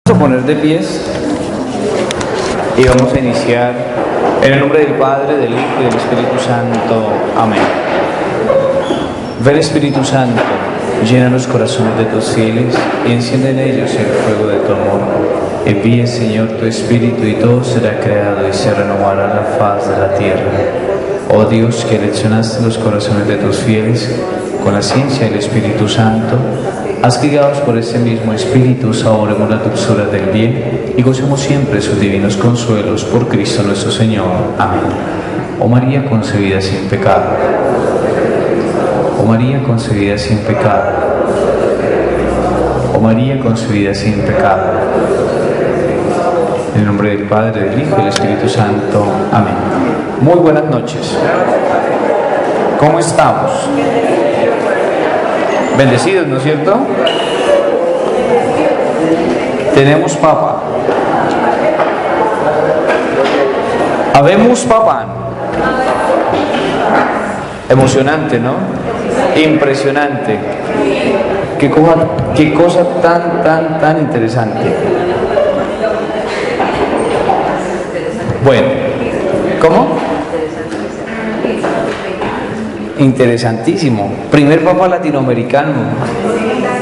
Vamos a poner de pies y vamos a iniciar en el nombre del Padre, del Hijo y del Espíritu Santo. Amén. Ven, Espíritu Santo, llena los corazones de tus fieles y enciende en ellos el fuego de tu amor. Envíe, Señor, tu Espíritu y todo será creado y se renovará la faz de la tierra. Oh Dios, que eleccionaste los corazones de tus fieles con la ciencia del Espíritu Santo, haz que guiados por ese mismo Espíritu saboremos la dulzura del bien y gocemos siempre sus divinos consuelos por Cristo nuestro Señor. Amén. Oh María concebida sin pecado. Oh María concebida sin pecado. Oh María concebida sin pecado. En el nombre del Padre, del Hijo y del Espíritu Santo. Amén. Muy buenas noches. ¿Cómo estamos? Bendecidos, ¿no es cierto? Tenemos papa. Habemos papá. Emocionante, ¿no? Impresionante. Qué cosa tan interesante. Bueno, ¿cómo? Interesantísimo. Primer papa latinoamericano,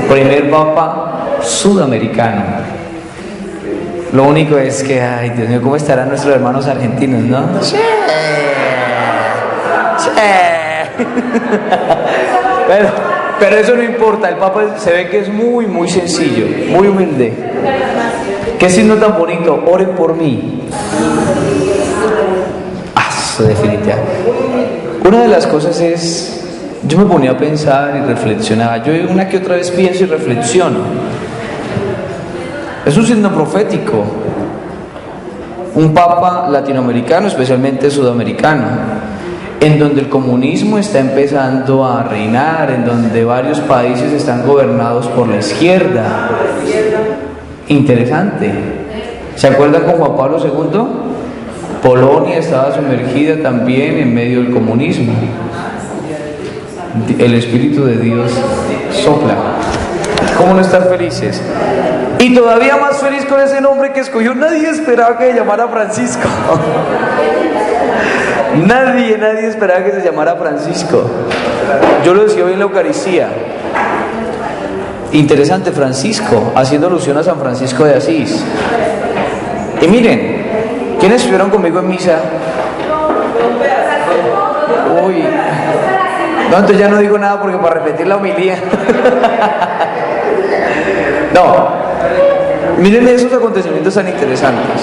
primer papa sudamericano. Lo único es que, ay Dios mío, ¿cómo estarán nuestros hermanos argentinos, no? ¡Sí! ¡Sí! Pero eso no importa, el papa se ve que es muy sencillo, muy humilde. ¿Qué signo tan bonito? Oren por mí. Definitivamente. Una de las cosas es, yo me ponía a pensar y reflexionaba, yo una que otra vez pienso y reflexiono. Es un signo profético. Un papa latinoamericano, especialmente sudamericano, en donde el comunismo está empezando a reinar, en donde varios países están gobernados por la izquierda. Interesante. ¿Se acuerdan con Juan Pablo II? Polonia estaba sumergida también en medio del comunismo. El Espíritu de Dios sopla. ¿Cómo no estar felices? Y todavía más feliz con ese nombre que escogió. Nadie esperaba que se llamara Francisco. Nadie esperaba que se llamara Francisco. Yo lo decía hoy en la Eucaristía. Interesante, Francisco, haciendo alusión a San Francisco de Asís. Y miren, ¿quiénes estuvieron conmigo en misa? Uy. No, entonces ya no digo nada porque para repetir la homilía. No. Miren esos acontecimientos tan interesantes.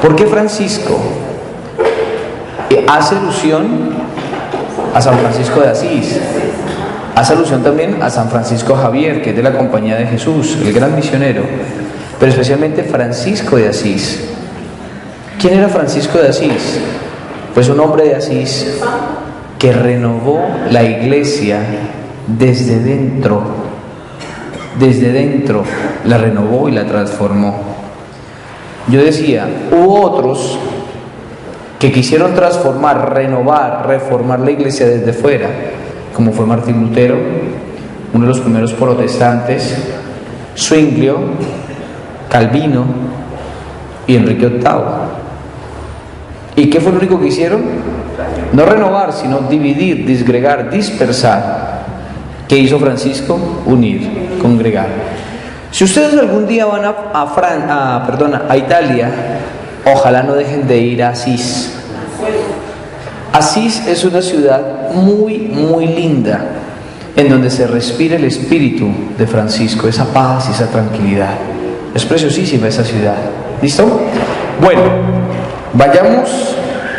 ¿Por qué Francisco hace alusión a San Francisco de Asís? Hace alusión también a San Francisco Javier, que es de la Compañía de Jesús, el gran misionero, pero especialmente Francisco de Asís. ¿Quién era Francisco de Asís? Pues un hombre de Asís que renovó la iglesia desde dentro la renovó y la transformó. Yo decía, hubo otros que quisieron transformar, renovar, reformar la iglesia desde fuera, como fue Martín Lutero, uno de los primeros protestantes, Zwinglio, Calvino y Enrique VIII. ¿Y qué fue lo único que hicieron? No renovar, sino dividir, disgregar, dispersar. ¿Qué hizo Francisco? Unir, congregar. Si ustedes algún día van a Italia, ojalá no dejen de ir a Asís. Asís es una ciudad muy linda, en donde se respira el espíritu de Francisco, esa paz y esa tranquilidad. Es preciosísima esa ciudad. ¿Listo? Bueno, vayamos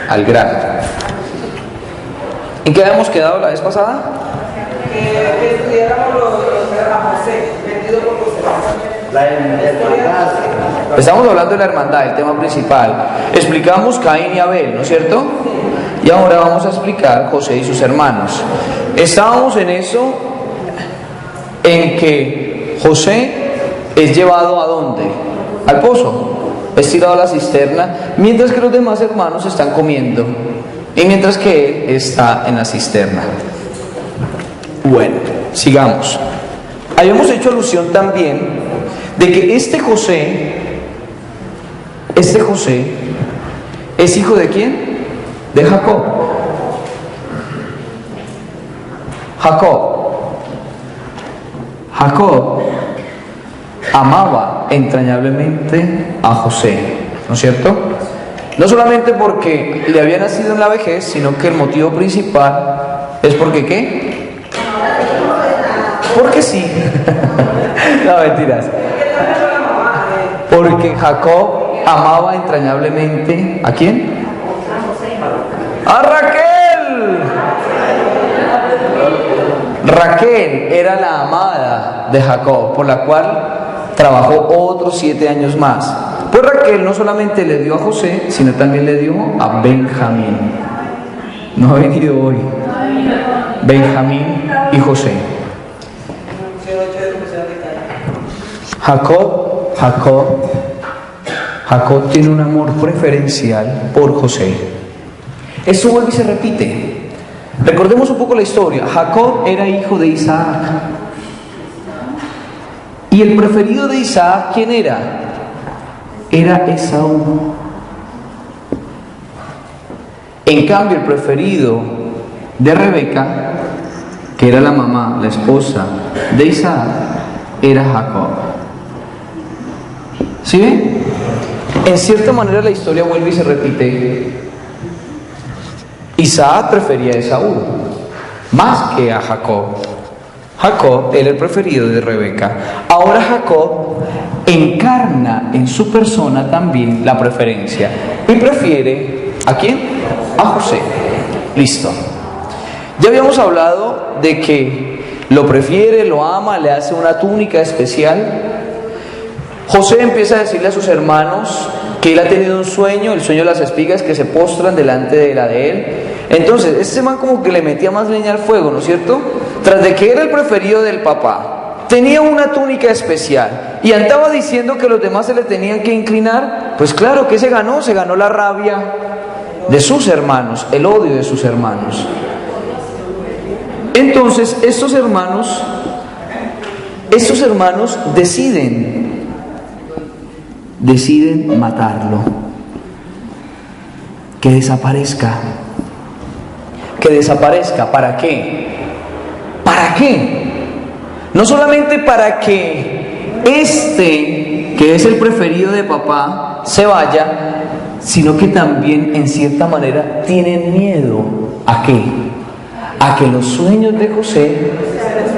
al grano. ¿En qué habíamos quedado la vez pasada? Que estudiáramos a José, vendido por José. La hermandad. Estamos hablando de la hermandad, el tema principal. Explicamos Caín y Abel, ¿no es cierto? Y ahora vamos a explicar José y sus hermanos. Estábamos en eso, en que José es llevado ¿a dónde? Al pozo. Es tirado a la cisterna, mientras que los demás hermanos están comiendo y mientras que él está en la cisterna. Bueno, sigamos. Habíamos hecho alusión también de que este José es hijo de ¿quién? De Jacob. Jacob amaba entrañablemente a José, ¿no es cierto? No solamente porque le había nacido en la vejez, sino que el motivo principal es porque ¿qué? Porque sí. No, mentiras. Porque Jacob amaba entrañablemente ¿a quién? ¡A Raquel! Raquel era la amada de Jacob, por la cual trabajó otros 7 años más. Pues Raquel no solamente le dio a José, sino también le dio a Benjamín. No ha venido hoy. Benjamín y José. Jacob tiene un amor preferencial por José. Esto vuelve y se repite. Recordemos un poco la historia. Jacob era hijo de Isaac. Y el preferido de Isaac, ¿quién era? Era Esaú. En cambio, el preferido de Rebeca, que era la mamá, la esposa de Isaac, era Jacob. ¿Sí ven? En cierta manera la historia vuelve y se repite. Isaac prefería a Esaú más que a Jacob. Jacob era el preferido de Rebeca. Ahora Jacob encarna en su persona también la preferencia y prefiere ¿a quién? A José. Listo. Ya habíamos hablado de que lo prefiere, lo ama, le hace una túnica especial. José empieza a decirle a sus hermanos que él ha tenido un sueño, el sueño de las espigas que se postran delante de la de él. Entonces, este man como que le metía más leña al fuego, ¿no es cierto? Tras de que era el preferido del papá, tenía una túnica especial y andaba diciendo que los demás se le tenían que inclinar. Pues claro, ¿qué se ganó? Se ganó la rabia de sus hermanos, el odio de sus hermanos. Entonces, estos hermanos deciden matarlo, que desaparezca. ¿Para qué? ¿Para qué? No solamente para que que es el preferido de papá, se vaya, sino que también en cierta manera tienen miedo ¿a qué? A que los sueños de José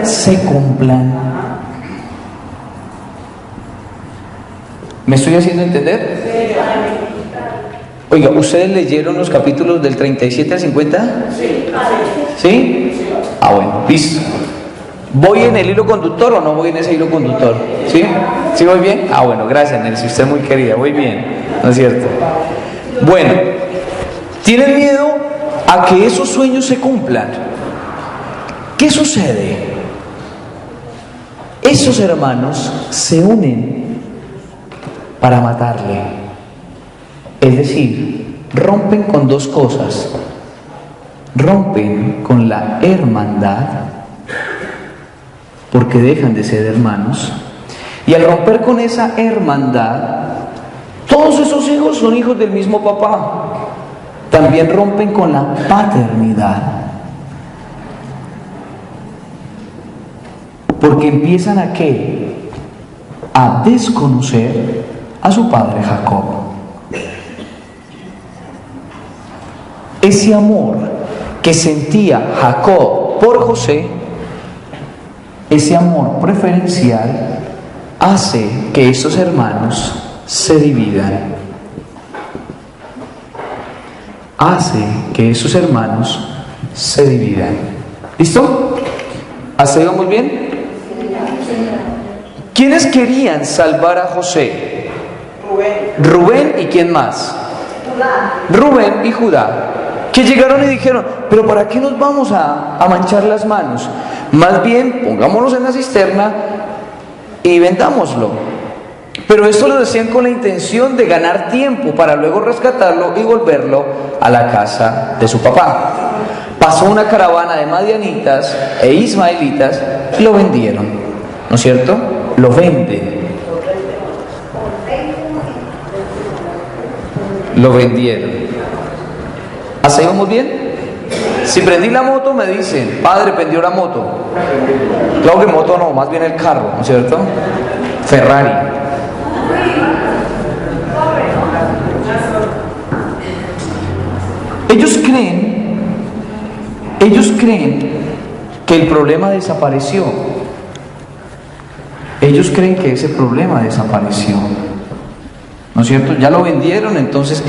se cumplan. ¿Me estoy haciendo entender? Oiga, ¿ustedes leyeron los capítulos del 37 al 50? ¿Sí? Ah, bueno, listo. ¿Voy en el hilo conductor o no voy en ese hilo conductor? ¿Sí? ¿Sí voy bien? Ah, bueno, gracias, Nelly, usted es muy querida, voy bien, ¿no es cierto? Bueno, tienen miedo a que esos sueños se cumplan. ¿Qué sucede? Esos hermanos se unen para matarle. Es decir, rompen con dos cosas. Rompen con la hermandad, porque dejan de ser hermanos. Y al romper con esa hermandad, todos esos hijos son hijos del mismo papá. También rompen con la paternidad, porque empiezan ¿a qué? A desconocer a su padre Jacob. Ese amor que sentía Jacob por José, ese amor preferencial, hace que esos hermanos se dividan. ¿Listo? ¿Hasta ahí vamos bien? ¿Quiénes querían salvar a José? Rubén y ¿quién más? Rubén y Judá, que llegaron y dijeron, pero ¿para qué nos vamos a manchar las manos? Más bien pongámonos en la cisterna y vendámoslo. Pero esto lo decían con la intención de ganar tiempo para luego rescatarlo y volverlo a la casa de su papá. Pasó una caravana de madianitas e ismaelitas y lo vendieron, ¿no es cierto? Lo venden. Lo vendieron. ¿Hasta ahí vamos bien? Si prendí la moto me dicen, padre, prendió la moto. Claro que moto no, más bien el carro, ¿no es cierto? Ferrari. Ellos creen que el problema desapareció. Ellos creen que ese problema desapareció. ¿No es cierto? Ya lo vendieron, entonces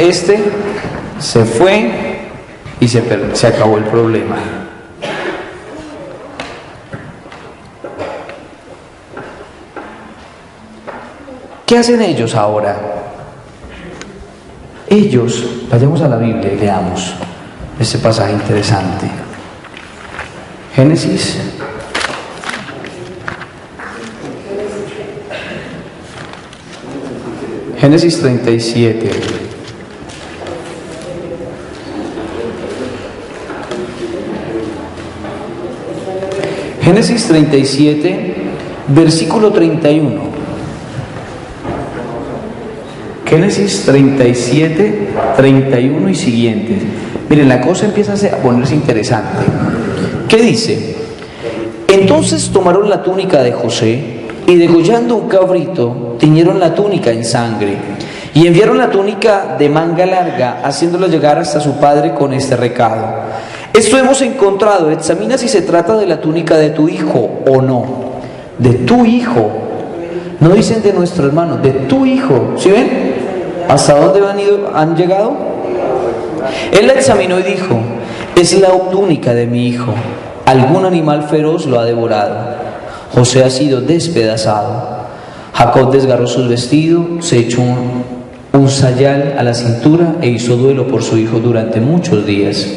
se fue y se acabó el problema. ¿Qué hacen ellos ahora? Ellos, vayamos a la Biblia y leamos este pasaje interesante. Génesis 37. Génesis 37, versículo 31. Génesis 37, 31 y siguientes. Miren, la cosa empieza a ponerse interesante. ¿Qué dice? Entonces tomaron la túnica de José y degollando un cabrito, tiñeron la túnica en sangre y enviaron la túnica de manga larga, haciéndola llegar hasta su padre con este recado: esto hemos encontrado, examina si se trata de la túnica de tu hijo o no. De tu hijo. No dicen de nuestro hermano, de tu hijo. ¿Sí ven? ¿Hasta dónde han llegado? Él la examinó y dijo: es la túnica de mi hijo. Algún animal feroz lo ha devorado. José ha sido despedazado. Jacob desgarró sus vestidos, se echó un sayal a la cintura e hizo duelo por su hijo durante muchos días.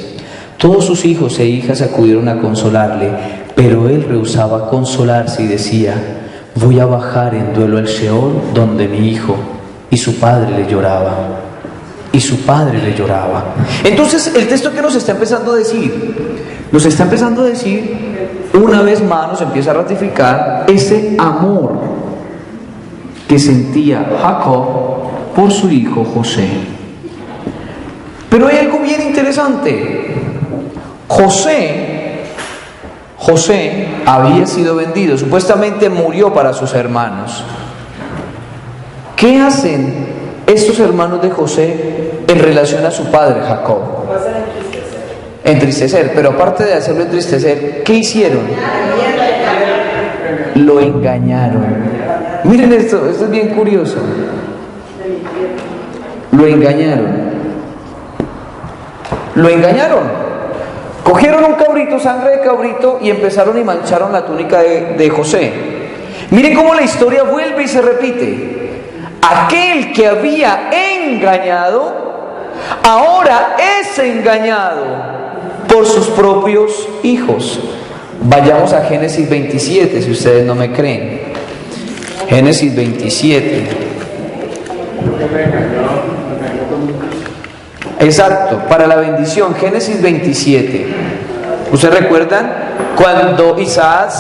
Todos sus hijos e hijas acudieron a consolarle, pero él rehusaba consolarse y decía: voy a bajar en duelo al Sheol donde mi hijo. Y su padre le lloraba. Y su padre le lloraba. Entonces, el texto que nos está empezando a decir, una vez más nos empieza a ratificar ese amor que sentía Jacob por su hijo José. Pero hay algo bien interesante. José había sido vendido, supuestamente murió para sus hermanos. ¿Qué hacen estos hermanos de José en relación a su padre Jacob? Entristecer, pero aparte de hacerlo entristecer, ¿qué hicieron? Lo engañaron. Miren esto es bien curioso. Lo engañaron. Cogieron un cabrito, sangre de cabrito, y empezaron y mancharon la túnica de José. Miren cómo la historia vuelve y se repite. Aquel que había engañado, ahora es engañado por sus propios hijos. Vayamos a Génesis 27, si ustedes no me creen. Génesis 27. Exacto, para la bendición, Génesis 27. ¿Ustedes recuerdan? Cuando Isaac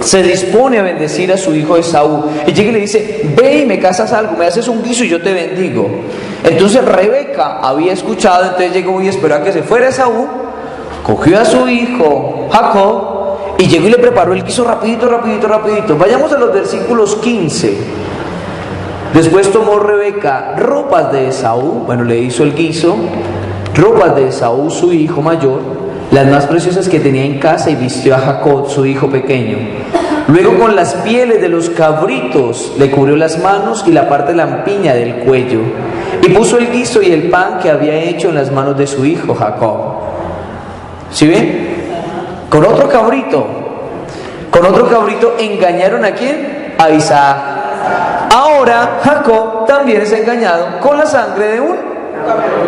se dispone a bendecir a su hijo Esaú, y llega y le dice: ve y me casas algo, me haces un guiso y yo te bendigo. Entonces Rebeca había escuchado, entonces llegó y esperó a que se fuera Esaú, cogió a su hijo Jacob y llegó y le preparó el guiso rapidito. Vayamos a los versículos 15. Después tomó Rebeca ropas de Esaú, le hizo el guiso, ropas de Esaú su hijo mayor, las más preciosas que tenía en casa, y vistió a Jacob su hijo pequeño. Luego con las pieles de los cabritos le cubrió las manos y la parte lampiña del cuello, y puso el guiso y el pan que había hecho en las manos de su hijo Jacob. ¿Sí ven? Con otro cabrito engañaron ¿a quién? A Isaac. Ahora Jacob también es engañado con la sangre de un cabrito.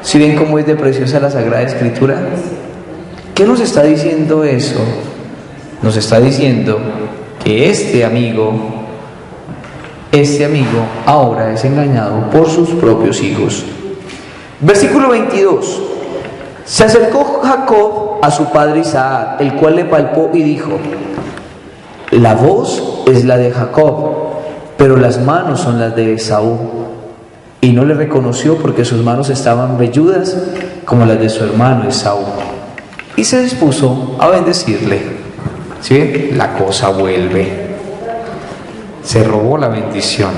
¿Sí ven cómo es de preciosa la Sagrada Escritura? ¿Qué nos está diciendo eso? Nos está diciendo que este amigo ahora es engañado por sus propios hijos. Versículo 22. Se acercó Jacob a su padre Isaac, el cual le palpó y dijo: la voz es la de Jacob, pero las manos son las de Esaú. y no le reconoció porque sus manos estaban velludas como las de su hermano Esaú. Y se dispuso a bendecirle. ¿Sí ven? La cosa vuelve. Se robó la bendición.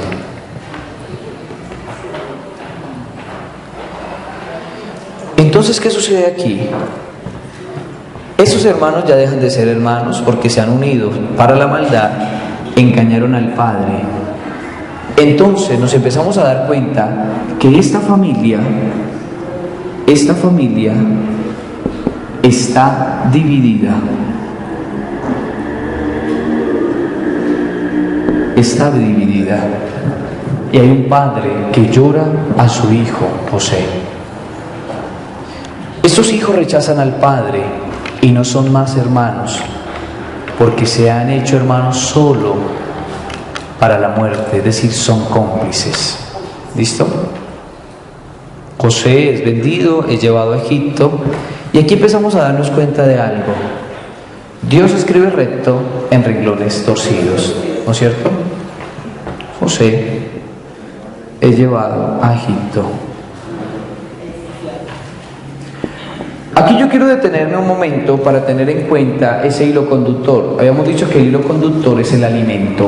Entonces, ¿qué sucede aquí? Esos hermanos ya dejan de ser hermanos porque se han unido para la maldad, engañaron al Padre. Entonces nos empezamos a dar cuenta que esta familia está dividida. Está dividida. Y hay un padre que llora a su hijo José. Estos hijos rechazan al padre y no son más hermanos, porque se han hecho hermanos solo para la muerte, es decir, son cómplices. ¿Listo? José es vendido, es llevado a Egipto, y aquí empezamos a darnos cuenta de algo. Dios escribe recto en renglones torcidos, ¿no es cierto? José es llevado a Egipto. Aquí yo quiero detenerme un momento para tener en cuenta ese hilo conductor. Habíamos dicho que el hilo conductor es el alimento.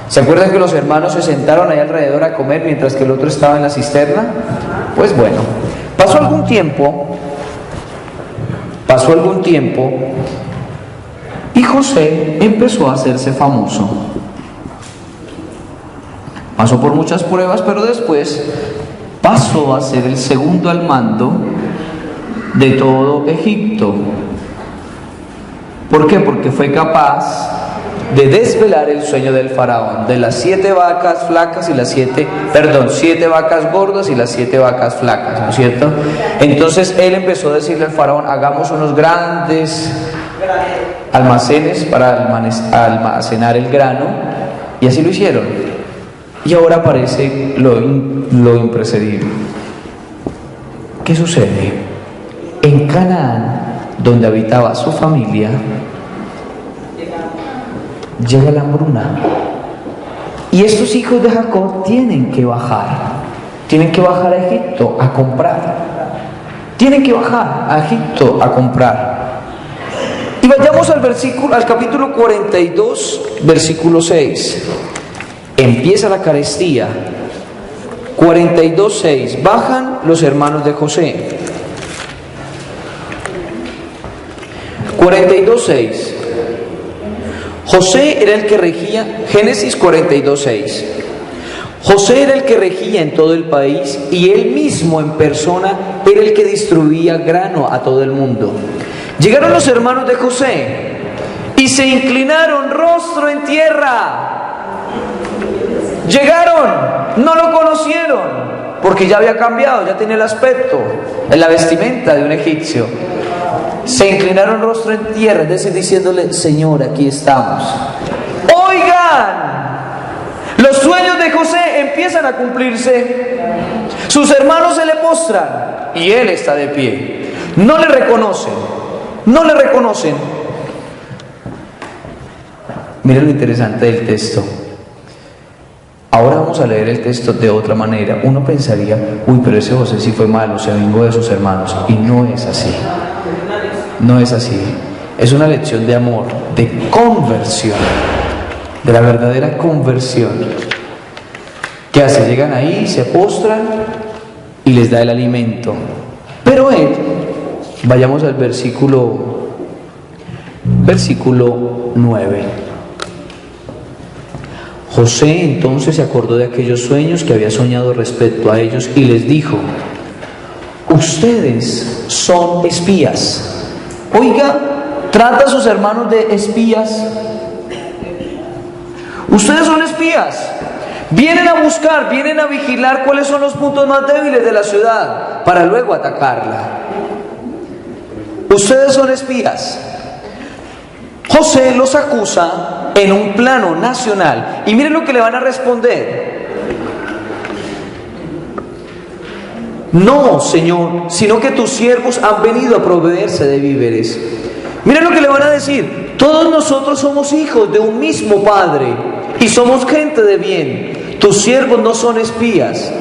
¿Se acuerdan que los hermanos se sentaron ahí alrededor a comer mientras que el otro estaba en la cisterna? Pues bueno, pasó algún tiempo y José empezó a hacerse famoso. Pasó por muchas pruebas, pero después pasó a ser el segundo al mando de todo Egipto. ¿Por qué? Porque fue capaz de desvelar el sueño del faraón, de las 7 vacas flacas y las 7 vacas gordas y las 7 vacas flacas, ¿no es cierto? Entonces él empezó a decirle al faraón: hagamos unos grandes almacenes para almacenar el grano, y así lo hicieron. Y ahora aparece lo imprecedible. ¿Qué sucede? En Canaán, donde habitaba su familia, llega la hambruna. Y estos hijos de Jacob tienen que bajar a Egipto a comprar. Tienen que bajar a Egipto a comprar. Y vayamos al capítulo 42, versículo 6. Empieza la carestía. 42:6. Bajan los hermanos de José. 42:6. José era el que regía. Génesis 42:6. José era el que regía en todo el país, y él mismo en persona era el que distribuía grano a todo el mundo. Llegaron los hermanos de José y se inclinaron rostro en tierra. Llegaron, no lo conocieron, porque ya había cambiado, ya tenía el aspecto, en la vestimenta de un egipcio. Se inclinaron rostro en tierra, es decir, diciéndole: Señor, aquí estamos. Oigan, los sueños de José empiezan a cumplirse. Sus hermanos se le postran y él está de pie. No le reconocen. Miren lo interesante del texto. Ahora vamos a leer el texto de otra manera. Uno pensaría: uy, pero ese José sí fue malo, se vengó de sus hermanos. Y no es así. No es así. Es una lección de amor, de conversión, de la verdadera conversión. ¿Qué hace? Llegan ahí, se postran y les da el alimento. Pero él, vayamos al versículo 9. José entonces se acordó de aquellos sueños que había soñado respecto a ellos y les dijo: ustedes son espías. Oiga, trata a sus hermanos de espías. Ustedes son espías. Vienen a buscar, vienen a vigilar cuáles son los puntos más débiles de la ciudad para luego atacarla. Ustedes son espías. José los acusa en un plano nacional. Y miren lo que le van a responder: no, Señor, sino que tus siervos han venido a proveerse de víveres. Miren lo que le van a decir: todos nosotros somos hijos de un mismo Padre y somos gente de bien. Tus siervos no son espías.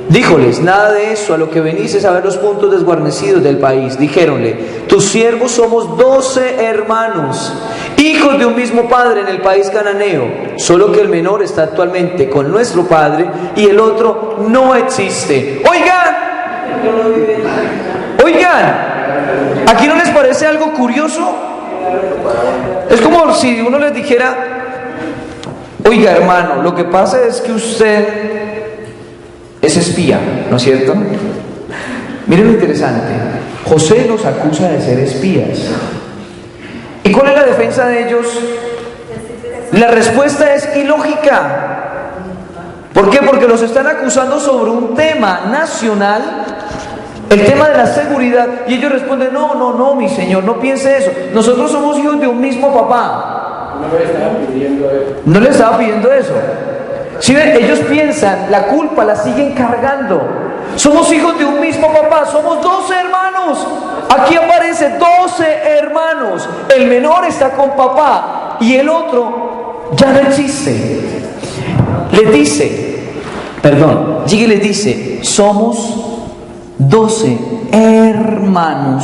Díjoles: nada de eso, a lo que venís es a ver los puntos desguarnecidos del país. Dijéronle: tus siervos somos 12 hermanos, hijos de un mismo padre en el país cananeo, solo que el menor está actualmente con nuestro padre y el otro no existe. Oigan, ¿aquí no les parece algo curioso? Es como si uno les dijera: oiga, hermano, lo que pasa es que usted es espía, ¿no es cierto? Miren lo interesante. José los acusa de ser espías. ¿Y cuál es la defensa de ellos? La respuesta es ilógica. ¿Por qué? Porque los están acusando sobre un tema nacional, el tema de la seguridad, y ellos responden: no, mi señor, no piense eso. Nosotros somos hijos de un mismo papá. No le estaba pidiendo eso. No le estaba pidiendo eso. Si ven, ellos piensan, la culpa la siguen cargando. Somos hijos de un mismo papá, somos 12 hermanos. Aquí aparece 12 hermanos. El menor está con papá y el otro ya no existe. Les dice, somos 12 hermanos.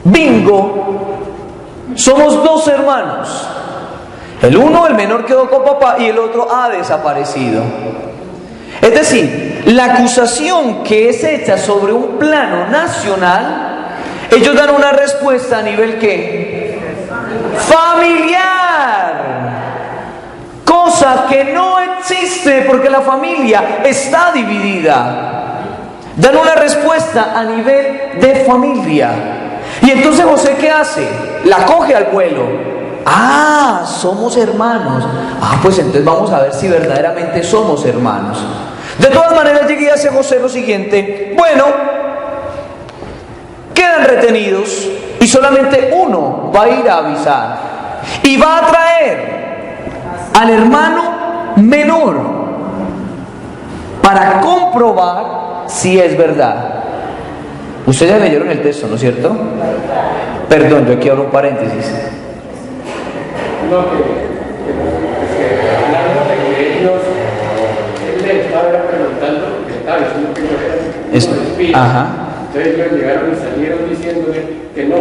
Bingo, somos 12 hermanos. El menor quedó con papá y el otro ha desaparecido. Es decir, la acusación que es hecha sobre un plano nacional, ellos dan una respuesta a nivel ¿qué? Familiar. Cosa que no existe porque la familia está dividida. Dan una respuesta a nivel de familia. Y entonces José, ¿qué hace? La coge al vuelo. Somos hermanos. Pues entonces vamos a ver si verdaderamente somos hermanos. De todas maneras, llegué y hace José lo siguiente: bueno, quedan retenidos y solamente uno va a ir a avisar y va a traer al hermano menor para comprobar si es verdad. Ustedes ya leyeron el texto, ¿no es cierto? Perdón, yo aquí abro un paréntesis. No, hablando de que ellos, él le estaba preguntando, porque estaba diciendo que ellos eran espías. Entonces ellos llegaron y salieron diciéndole que no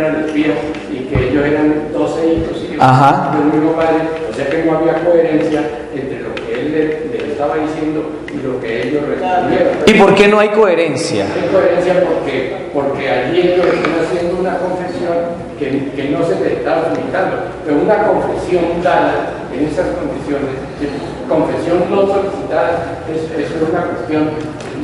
eran espías y que ellos eran 12 hijos y del mismo padre. O sea que no había coherencia entre lo que él le estaba diciendo y lo que ellos respondieron. ¿Y por qué no hay coherencia? No hay coherencia porque allí ellos están haciendo una confesión que no se les está limitando, pero una confesión dada en esas condiciones, confesión no solicitada, es una cuestión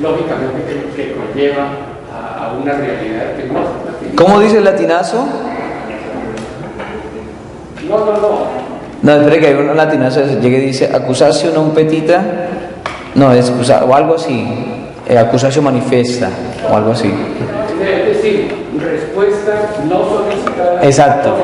lógicamente que conlleva a una realidad que no se está. ¿Cómo dice el latinazo? No, espere que hay un latinazo que llega y dice accusatio non petita, o algo así, accusatio manifesta, o algo así. Es decir, respuesta no solicitada. Exacto.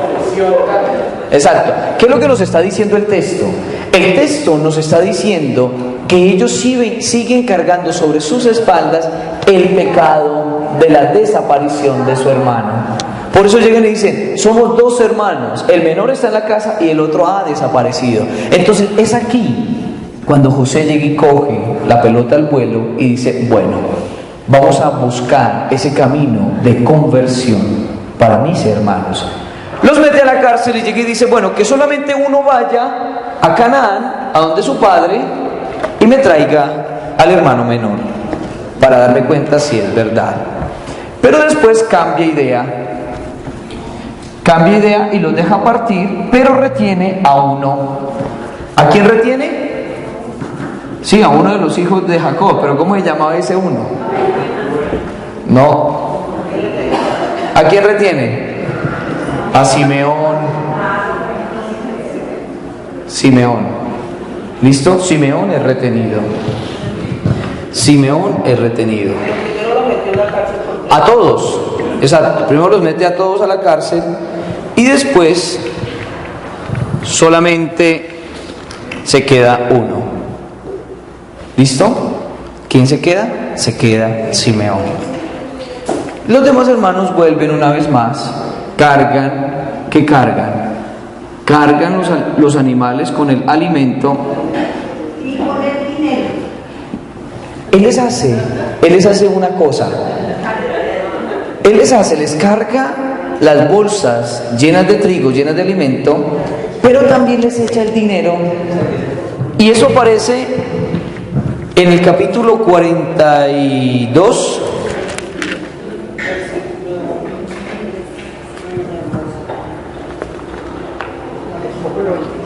¿Qué es lo que nos está diciendo el texto? El texto nos está diciendo que ellos siguen cargando sobre sus espaldas el pecado de la desaparición de su hermano. Por eso llegan y dicen: somos 2 hermanos, el menor está en la casa y el otro ha desaparecido. Entonces es aquí cuando José llega y coge la pelota al vuelo y dice: bueno, vamos a buscar ese camino de conversión para mis hermanos. Los mete a la cárcel y llega y dice: bueno, que solamente uno vaya a Canaán, a donde su padre, y me traiga al hermano menor para darme cuenta si es verdad. Pero después cambia idea y los deja partir, pero retiene a uno. ¿A quién retiene? Sí, a uno de los hijos de Jacob. ¿Pero cómo se llamaba ese uno? No. ¿A quién retiene? A Simeón. ¿Listo? Simeón es retenido. A todos. Exacto. Primero los mete a todos a la cárcel y después solamente se queda uno. ¿Listo? ¿Quién se queda? Se queda Simeón. Los demás hermanos vuelven una vez más. Cargan los animales con el alimento Él les hace una cosa. Les carga las bolsas llenas de trigo, llenas de alimento, pero también les echa el dinero. Y eso aparece en el capítulo 42,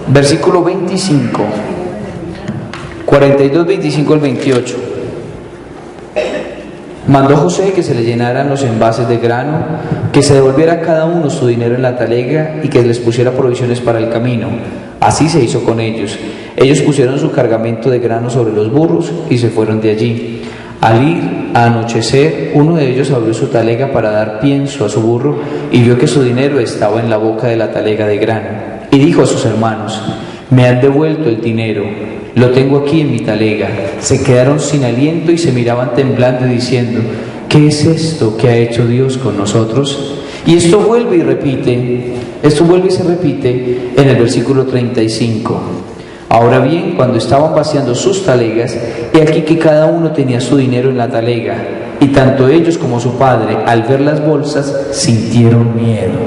versículo 25, 42, 25 al 28. Mandó José que se le llenaran los envases de grano, que se devolviera a cada uno su dinero en la talega y que les pusiera provisiones para el camino. Así se hizo con ellos. Ellos pusieron su cargamento de grano sobre los burros y se fueron de allí. Al ir a anochecer, uno de ellos abrió su talega para dar pienso a su burro y vio que su dinero estaba en la boca de la talega de grano. Y dijo a sus hermanos: me han devuelto el dinero, lo tengo aquí en mi talega. Se quedaron sin aliento y se miraban temblando diciendo: ¿qué es esto que ha hecho Dios con nosotros? Y esto vuelve y se repite en el versículo 35. Ahora bien, cuando estaban vaciando sus talegas, he aquí que cada uno tenía su dinero en la talega, y tanto ellos como su padre, al ver las bolsas, sintieron miedo.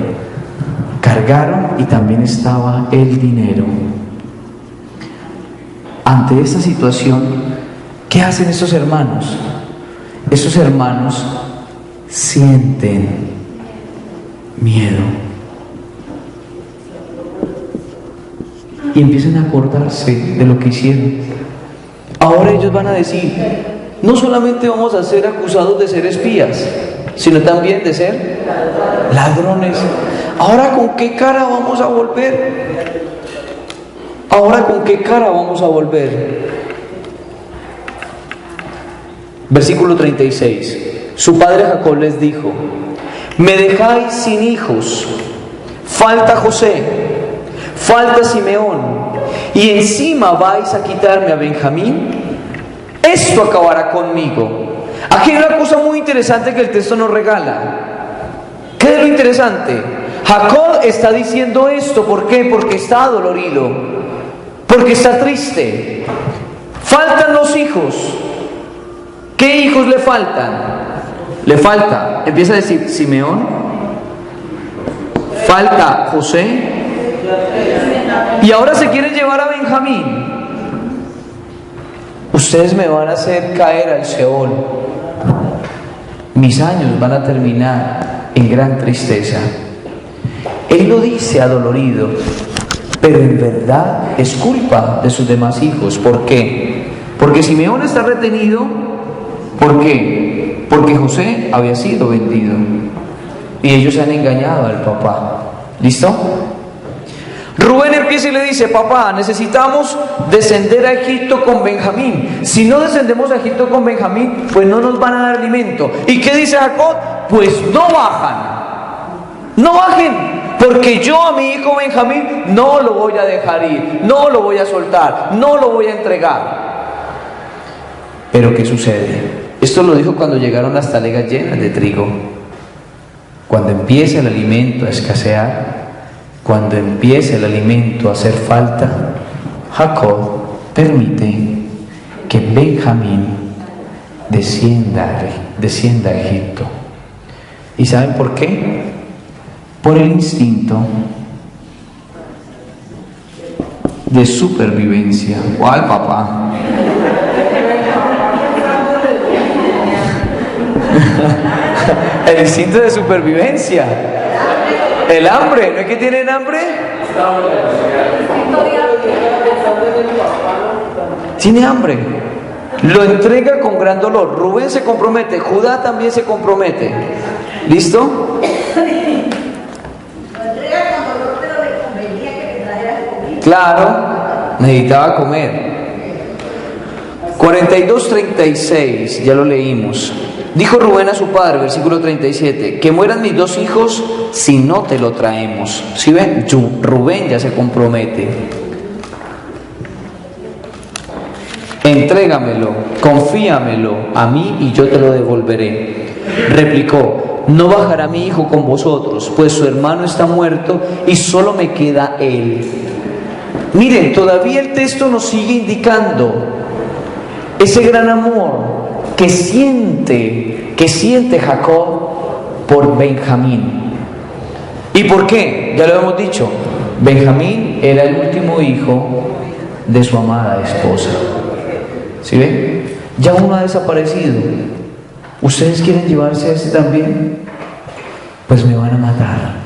Cargaron y también estaba el dinero. Ante esta situación, ¿qué hacen estos hermanos? Estos hermanos sienten miedo y empiezan a acordarse de lo que hicieron. Ahora ellos van a decir: no solamente vamos a ser acusados de ser espías, sino también de ser ladrones. ¿Ahora con qué cara vamos a volver? ¿Ahora con qué cara vamos a volver? Versículo 36. Su padre Jacob les dijo: me dejáis sin hijos, falta José, falta Simeón, y encima vais a quitarme a Benjamín. Esto acabará conmigo. Aquí hay una cosa muy interesante que el texto nos regala. ¿Qué es lo interesante? Jacob está diciendo esto, ¿por qué? Porque está adolorido, porque está triste. Faltan los hijos. ¿Qué hijos le faltan? Le falta, empieza a decir Simeón, falta José, y ahora se quiere llevar a Benjamín. Ustedes me van a hacer caer al Seol. Mis años van a terminar en gran tristeza. Él lo dice adolorido, pero en verdad es culpa de sus demás hijos. ¿Por qué? Porque Simeón está retenido. ¿Por qué? Porque José había sido vendido y ellos han engañado al papá. ¿Listo? Rubén empieza y le dice: papá, necesitamos descender a Egipto con Benjamín. Si no descendemos a Egipto con Benjamín, pues no nos van a dar alimento. ¿Y qué dice Jacob? Pues no bajan. No bajen, porque yo a mi hijo Benjamín no lo voy a dejar ir, no lo voy a soltar, no lo voy a entregar. Pero ¿qué sucede? Esto lo dijo cuando llegaron las talegas llenas de trigo. Cuando empieza el alimento a escasear, cuando empieza el alimento a hacer falta, Jacob permite que Benjamín descienda a Egipto. ¿Y saben por qué? Por el instinto de supervivencia. ¿Cuál, papá? El instinto de supervivencia. El hambre. ¿No es que tienen hambre? Tiene hambre. Lo entrega con gran dolor. Rubén se compromete. Judá también se compromete. ¿Listo? Claro, necesitaba comer. 42:36, ya lo leímos. Dijo Rubén a su padre, versículo 37, que mueran mis dos hijos si no te lo traemos. ¿Sí ven? Rubén ya se compromete. Entrégamelo, confíamelo a mí y yo te lo devolveré. Replicó: no bajará mi hijo con vosotros, pues su hermano está muerto y solo me queda él. Miren, todavía el texto nos sigue indicando ese gran amor que siente Jacob por Benjamín. ¿Y por qué? Ya lo hemos dicho, Benjamín era el último hijo de su amada esposa. ¿Sí ven? Ya uno ha desaparecido. ¿Ustedes quieren llevarse a ese también? Pues me van a matar.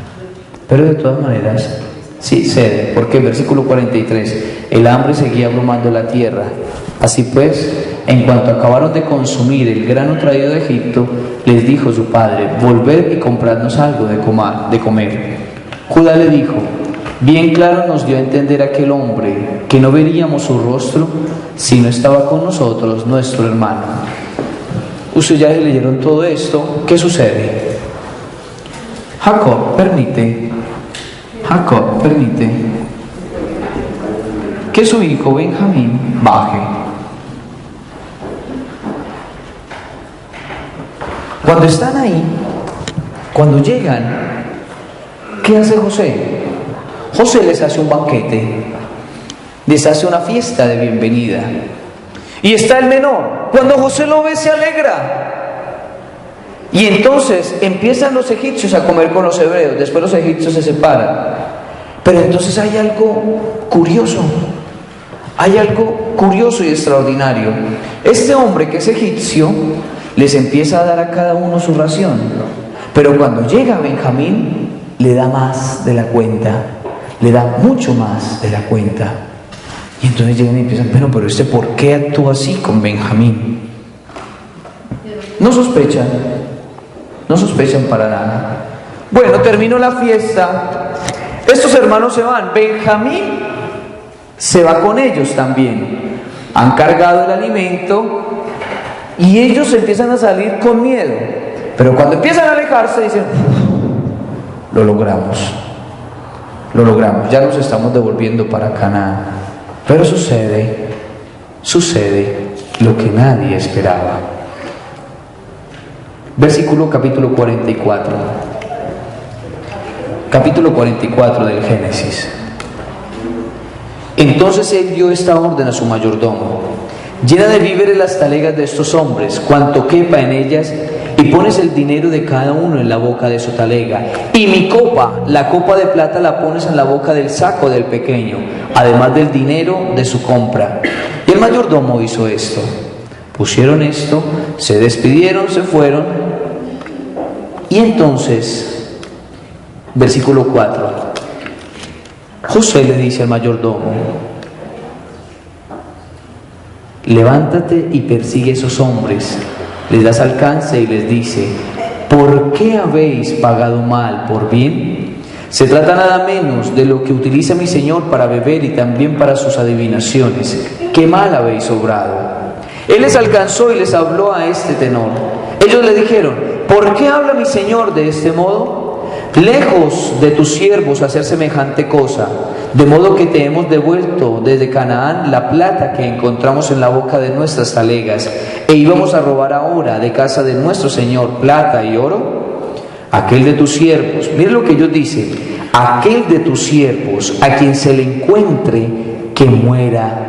Pero de todas maneras, sí cede, porque el versículo 43, el hambre seguía abrumando la tierra. Así pues, en cuanto acabaron de consumir el grano traído de Egipto, les dijo su padre: volved y compradnos algo de comer. Judá le dijo: bien claro nos dio a entender aquel hombre que no veríamos su rostro si no estaba con nosotros nuestro hermano. Ustedes ya leyeron todo esto. ¿Qué sucede? Jacob permite que su hijo Benjamín baje. Cuando están ahí, cuando llegan, ¿qué hace José? José les hace un banquete, les hace una fiesta de bienvenida. Y está el menor. Cuando José lo ve, se alegra. Y entonces empiezan los egipcios a comer con los hebreos. Después los egipcios se separan. Pero entonces hay algo curioso. Hay algo curioso y extraordinario. Este hombre que es egipcio les empieza a dar a cada uno su ración. Pero cuando llega Benjamín, le da más de la cuenta. Le da mucho más de la cuenta. Y entonces llegan y empiezan: pero ¿por qué actúa así con Benjamín? No sospechan para nada. Bueno, terminó la fiesta. Estos hermanos se van. Benjamín se va con ellos también. Han cargado el alimento y ellos empiezan a salir con miedo. Pero cuando empiezan a alejarse dicen: lo logramos, ya nos estamos devolviendo para Canaán. Pero sucede lo que nadie esperaba. Capítulo 44 del Génesis. Entonces él dio esta orden a su mayordomo: llena de víveres las talegas de estos hombres, cuanto quepa en ellas, y pones el dinero de cada uno en la boca de su talega, y mi copa, la copa de plata, la pones en la boca del saco del pequeño, además del dinero de su compra. Y el mayordomo hizo esto. Pusieron esto, se despidieron, se fueron. Y entonces, versículo 4, José le dice al mayordomo: levántate y persigue a esos hombres. Les das alcance y les dice: ¿por qué habéis pagado mal por bien? Se trata nada menos de lo que utiliza mi señor para beber y también para sus adivinaciones. ¿Qué mal habéis obrado? Él les alcanzó y les habló a este tenor. Ellos le dijeron: ¿por qué habla mi señor de este modo? Lejos de tus siervos hacer semejante cosa, de modo que te hemos devuelto desde Canaán la plata que encontramos en la boca de nuestras talegas, e íbamos a robar ahora de casa de nuestro señor plata y oro. Aquel de tus siervos, mire lo que ellos dicen: aquel de tus siervos a quien se le encuentre, que muera.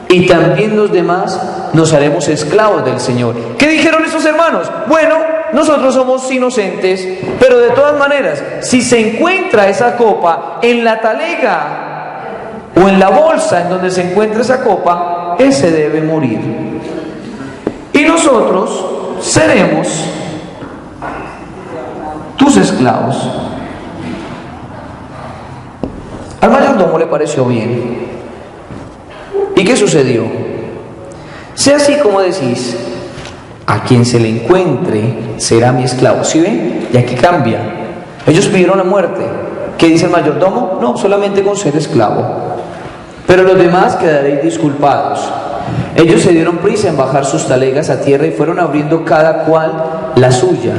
Y también los demás nos haremos esclavos del Señor. ¿Qué dijeron esos hermanos? Bueno, nosotros somos inocentes, pero de todas maneras, si se encuentra esa copa en la talega o en la bolsa en donde se encuentra esa copa, ese debe morir. Y nosotros seremos tus esclavos. Al mayordomo le pareció bien. ¿Y qué sucedió? Sea así como decís: a quien se le encuentre será mi esclavo. ¿Sí ven? Y aquí cambia. Ellos pidieron la muerte. ¿Qué dice el mayordomo? No, solamente con ser esclavo. Pero los demás quedaréis disculpados. Ellos se dieron prisa en bajar sus talegas a tierra y fueron abriendo cada cual la suya.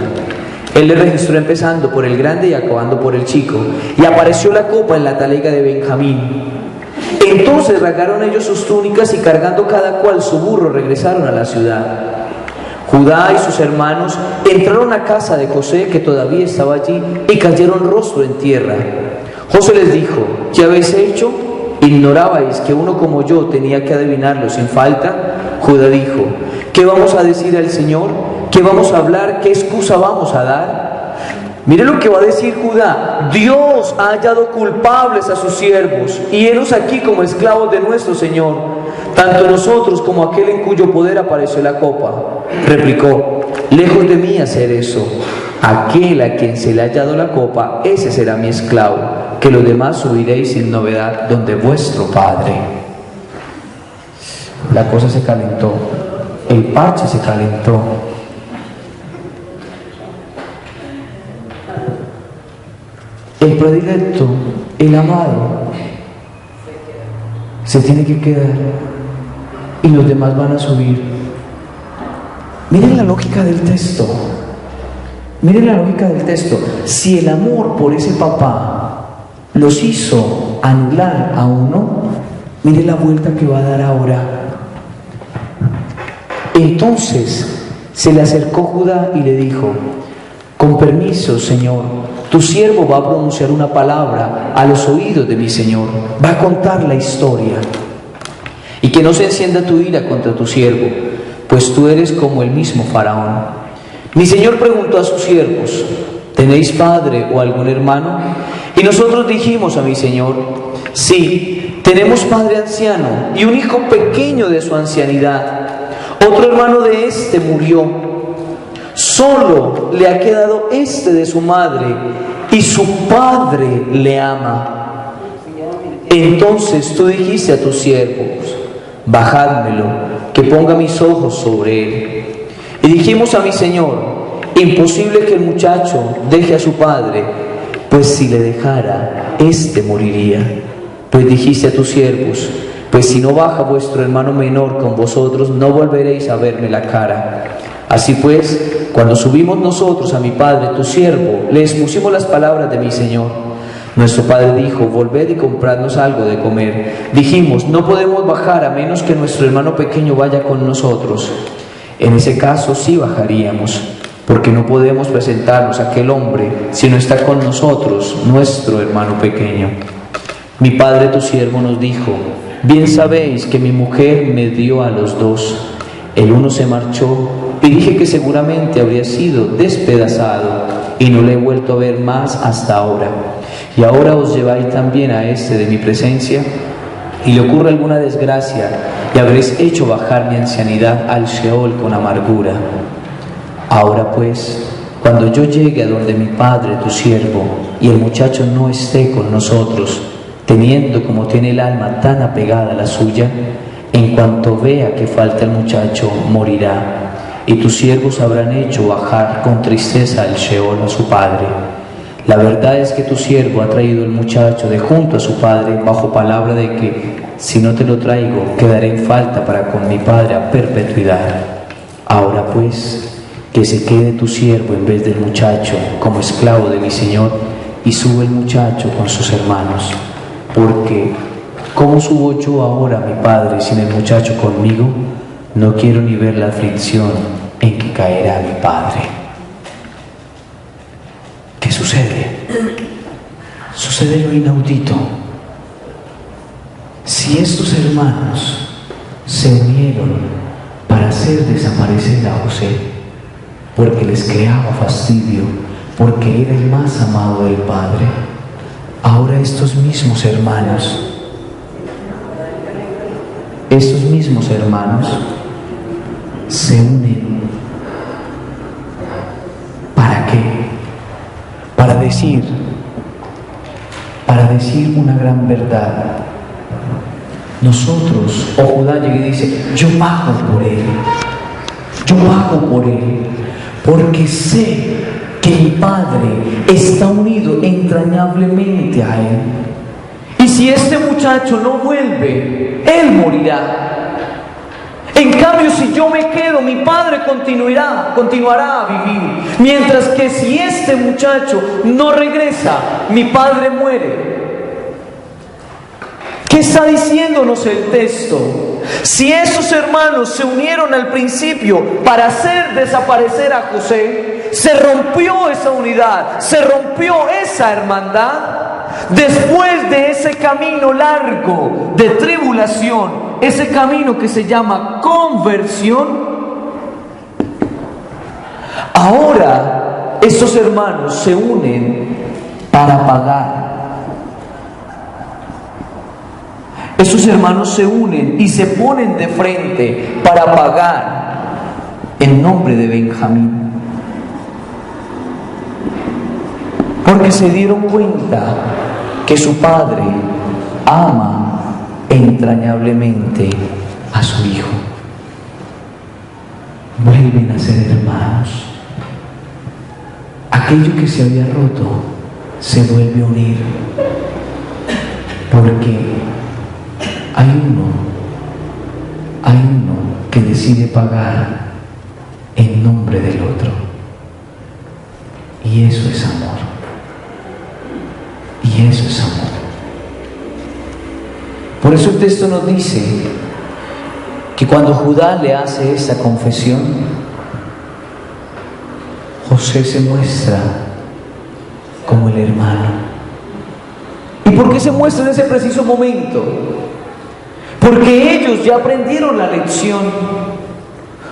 Él le registró empezando por el grande y acabando por el chico. Y apareció la copa en la talega de Benjamín. Entonces rasgaron ellos sus túnicas y cargando cada cual su burro regresaron a la ciudad. Judá y sus hermanos entraron a casa de José, que todavía estaba allí, y cayeron rostro en tierra. José les dijo: ¿qué habéis hecho? ¿Ignorabais que uno como yo tenía que adivinarlo sin falta? Judá dijo: ¿Qué vamos a decir al Señor? ¿Qué vamos a hablar? ¿Qué excusa vamos a dar? Mire lo que va a decir Judá: Dios ha hallado culpables a sus siervos y helos aquí como esclavos de nuestro Señor, tanto nosotros como aquel en cuyo poder apareció la copa. Replicó: lejos de mí hacer eso. Aquel a quien se le ha hallado la copa, ese será mi esclavo, que los demás subiréis sin novedad donde vuestro Padre. La cosa se calentó, el parche se calentó. El predilecto, el amado, se tiene que quedar y los demás van a subir. Miren la lógica del texto. Miren la lógica del texto. Si el amor por ese papá los hizo anular a uno, miren la vuelta que va a dar ahora. Entonces se le acercó Judá y le dijo: con permiso, Señor, tu siervo va a pronunciar una palabra a los oídos de mi Señor, va a contar la historia. Y que no se encienda tu ira contra tu siervo, pues tú eres como el mismo Faraón. Mi Señor preguntó a sus siervos: ¿tenéis padre o algún hermano? Y nosotros dijimos a mi Señor: sí, tenemos padre anciano y un hijo pequeño de su ancianidad. Otro hermano de este murió. Solo le ha quedado este de su madre y su padre le ama. Entonces tú dijiste a tus siervos: bajádmelo, que ponga mis ojos sobre él. Y dijimos a mi Señor: imposible que el muchacho deje a su padre, pues si le dejara, éste moriría. Pues dijiste a tus siervos: pues si no baja vuestro hermano menor con vosotros, no volveréis a verme la cara. Así pues, cuando subimos nosotros a mi padre, tu siervo, le expusimos las palabras de mi Señor. Nuestro padre dijo: volved y compradnos algo de comer. Dijimos: no podemos bajar a menos que nuestro hermano pequeño vaya con nosotros. En ese caso sí bajaríamos, porque no podemos presentarnos a aquel hombre si no está con nosotros nuestro hermano pequeño. Mi padre, tu siervo, nos dijo: bien sabéis que mi mujer me dio a los dos. El uno se marchó y dije que seguramente habría sido despedazado y no le he vuelto a ver más hasta ahora. Y ahora os lleváis también a este de mi presencia, y le ocurre alguna desgracia y habréis hecho bajar mi ancianidad al Sheol con amargura. Ahora pues, cuando yo llegue a donde mi padre, tu siervo, y el muchacho no esté con nosotros, teniendo como tiene el alma tan apegada a la suya, en cuanto vea que falta el muchacho, morirá, y tus siervos habrán hecho bajar con tristeza al Sheol a su padre. La verdad es que tu siervo ha traído el muchacho de junto a su padre, bajo palabra de que, si no te lo traigo, quedaré en falta para con mi padre a perpetuidad. Ahora pues, que se quede tu siervo en vez del muchacho como esclavo de mi Señor, y sube el muchacho con sus hermanos, porque ¿cómo subo yo ahora a mi padre sin el muchacho conmigo? No quiero ni ver la aflicción en que caerá mi padre. ¿Qué sucede? Sucede lo inaudito. Si estos hermanos se unieron para hacer desaparecer a José, porque les creaba fastidio, porque era el más amado del Padre, ahora estos mismos hermanos se unen. ¿Para qué? Para decir una gran verdad. Nosotros, o Judá llega y dice: yo pago por él, porque sé que mi padre está unido entrañablemente a él. Y si este muchacho no vuelve, él morirá. En cambio, si yo me quedo, mi padre continuará a vivir. Mientras que si este muchacho no regresa, mi padre muere. ¿Qué está diciéndonos el texto? Si esos hermanos se unieron al principio para hacer desaparecer a José, se rompió esa unidad, se rompió esa hermandad. Después de ese camino largo de tribulación, ese camino que se llama conversión, Ahora estos hermanos se unen para pagar. Estos hermanos se unen y se ponen de frente para pagar en nombre de Benjamín. Porque se dieron cuenta que su padre ama entrañablemente a su hijo. Vuelven a ser hermanos. Aquello que se había roto se vuelve a unir, porque hay uno que decide pagar en nombre del otro, y eso es amor, y eso es amor. Por eso el texto nos dice que cuando Judá le hace esta confesión, José se muestra como el hermano. ¿Y por qué se muestra en ese preciso momento? Porque ellos ya aprendieron la lección.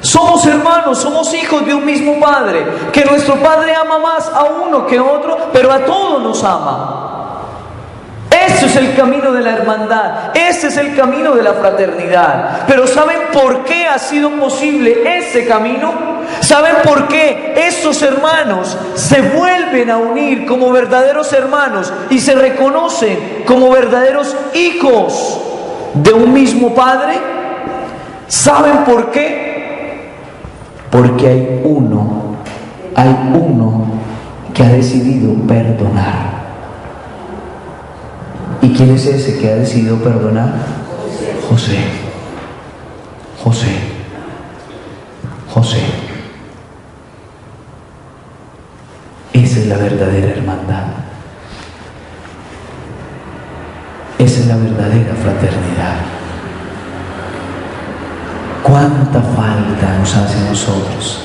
Somos hermanos, somos hijos de un mismo Padre, que nuestro Padre ama más a uno que a otro, pero a todos nos ama. Ese es el camino de la hermandad, ese es el camino de la fraternidad. Pero ¿saben por qué ha sido posible ese camino? ¿Saben por qué estos hermanos se vuelven a unir como verdaderos hermanos y se reconocen como verdaderos hijos de un mismo Padre? ¿Saben por qué? Porque hay uno que ha decidido perdonar. ¿Y quién es ese que ha decidido perdonar? José. Esa es la verdadera hermandad. Esa es la verdadera fraternidad. ¿Cuánta falta nos hace a nosotros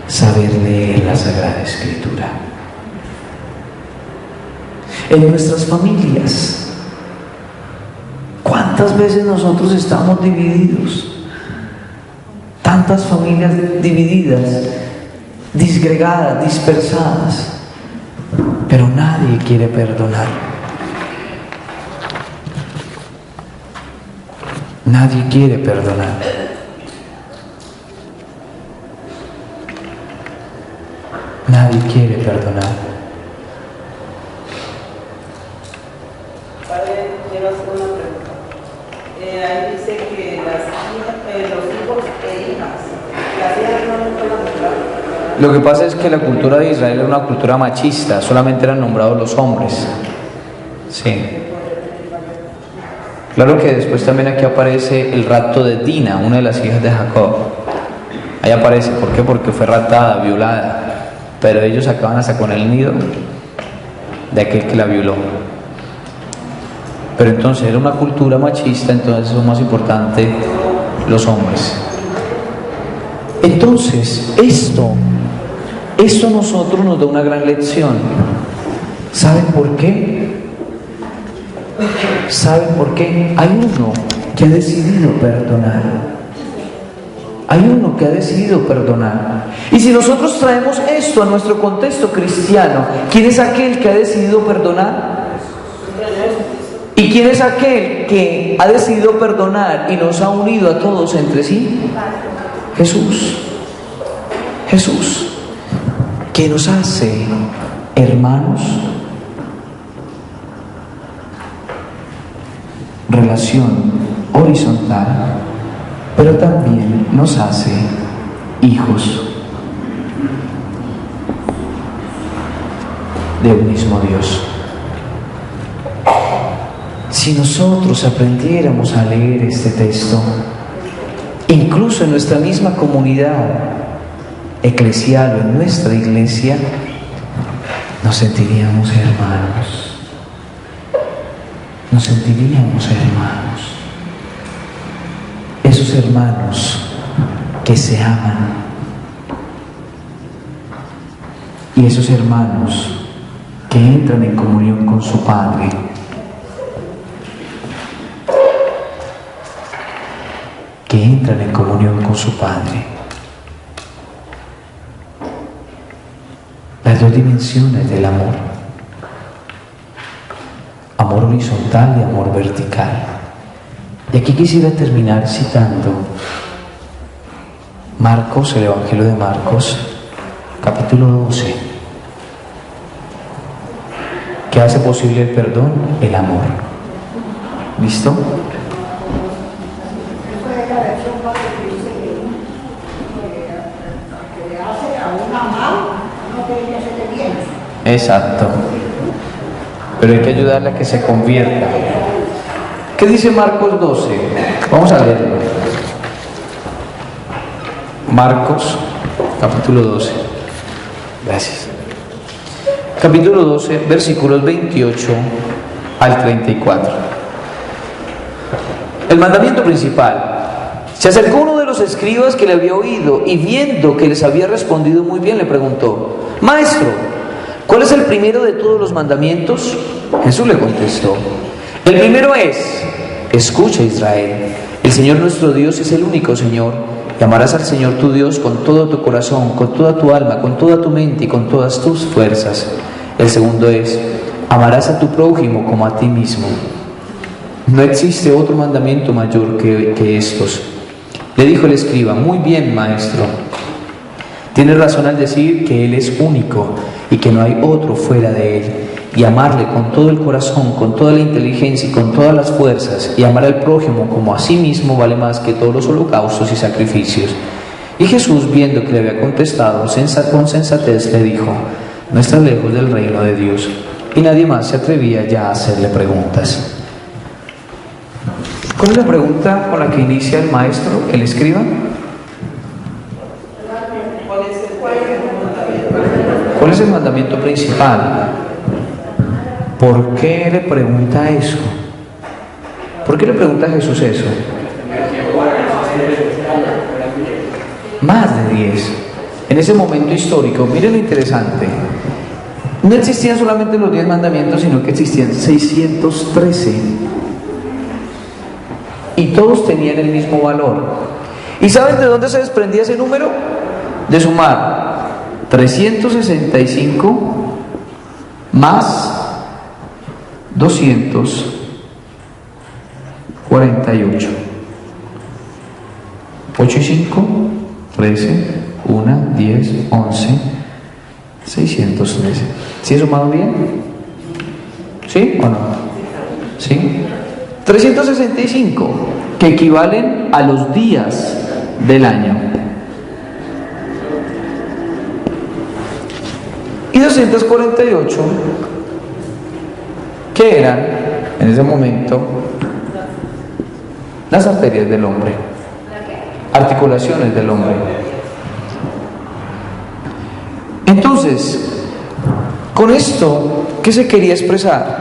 saber leer la Sagrada Escritura? En nuestras familias, ¿cuántas veces nosotros estamos divididos? Tantas familias divididas, disgregadas, dispersadas, pero nadie quiere perdonar. Nadie quiere perdonar. Nadie quiere perdonar. Padre, quiero hacer una pregunta. Ahí dice que los hijos e hijas, las hijas no fueron nombradas. Lo que pasa es que la cultura de Israel era una cultura machista, solamente eran nombrados los hombres. Sí. Claro que después también aquí aparece el rapto de Dina, una de las hijas de Jacob. Ahí aparece, ¿por qué? Porque fue raptada, violada, pero ellos acaban hasta con el nido de aquel que la violó. Pero entonces era una cultura machista, entonces lo más importante, los hombres. Entonces, esto a nosotros nos da una gran lección. ¿Saben por qué? ¿Saben por qué? Hay uno que ha decidido perdonar. Hay uno que ha decidido perdonar. Y si nosotros traemos esto a nuestro contexto cristiano, ¿quién es aquel que ha decidido perdonar? ¿Y quién es aquel que ha decidido perdonar y nos ha unido a todos entre sí? Jesús. Jesús, que nos hace hermanos, relación horizontal, pero también nos hace hijos de un mismo Dios. Si nosotros aprendiéramos a leer este texto, incluso en nuestra misma comunidad eclesial o en nuestra iglesia, nos sentiríamos hermanos. Nos sentiríamos hermanos. Esos hermanos que se aman. Y esos hermanos que entran en comunión con su Padre. Que entran en comunión con su Padre. dos dimensiones del amor. Amor horizontal y amor vertical. Y aquí quisiera terminar citando Marcos, el Evangelio de Marcos, capítulo 12. ¿Qué hace posible el perdón? El amor. ¿Listo? Exacto. Pero hay que ayudarle a que se convierta. ¿Qué dice Marcos 12? Vamos a leerlo. Marcos, capítulo 12. Gracias. Capítulo 12, versículos 28 al 34. El mandamiento principal. Se acercó uno de los escribas que le había oído y viendo que les había respondido muy bien, le preguntó: Maestro, ¿cuál es el primero de todos los mandamientos? Jesús le contestó: el primero es: escucha, Israel, el Señor nuestro Dios es el único Señor, y amarás al Señor tu Dios con todo tu corazón, con toda tu alma, con toda tu mente y con todas tus fuerzas. El segundo es: amarás a tu prójimo como a ti mismo. No existe otro mandamiento mayor que estos. Le dijo el escriba: muy bien, maestro. Tienes razón al decir que Él es único y que no hay otro fuera de Él, y amarle con todo el corazón, con toda la inteligencia y con todas las fuerzas, y amar al prójimo como a sí mismo vale más que todos los holocaustos y sacrificios. Y Jesús, viendo que le había contestado con sensatez, le dijo: no estás lejos del reino de Dios. Y nadie más se atrevía ya a hacerle preguntas. ¿Cuál es la pregunta con la que inicia el maestro, el escriba? ¿Cuál es el mandamiento principal? ¿Por qué le pregunta eso? ¿Por qué le pregunta a Jesús eso? Más de 10. En ese momento histórico, miren lo interesante. No existían solamente los 10 mandamientos, sino que existían 613. Y todos tenían el mismo valor. ¿Y saben de dónde se desprendía ese número? De sumar 365 más 248. 8 y 5, 13, 1, 10, 11, 613. ¿Sí he sumado bien? ¿Sí o no? ¿Sí? 365, que equivalen a los días del año. Y 248, que eran, en ese momento, las arterias del hombre, articulaciones del hombre. Entonces, con esto, ¿qué se quería expresar?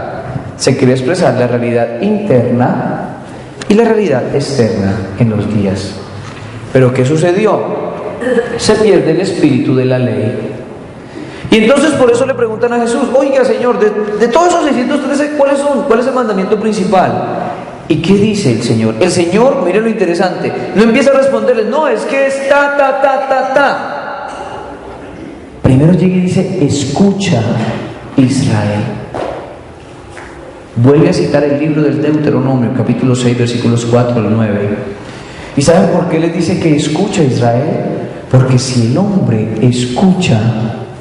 Se quería expresar la realidad interna y la realidad externa en los días. Pero ¿qué sucedió? Se pierde el espíritu de la ley. Y entonces por eso le preguntan a Jesús: oiga, Señor, de todos esos 613, ¿cuáles son? ¿Cuál es el mandamiento principal? ¿Y qué dice el Señor? El Señor, miren lo interesante, no empieza a responderles: no, es que es ta. Primero llega y dice: escucha, Israel. Vuelve a citar el libro del Deuteronomio, capítulo 6, versículos 4 al 9. ¿Y saben por qué les dice que escucha, Israel? Porque si el hombre escucha,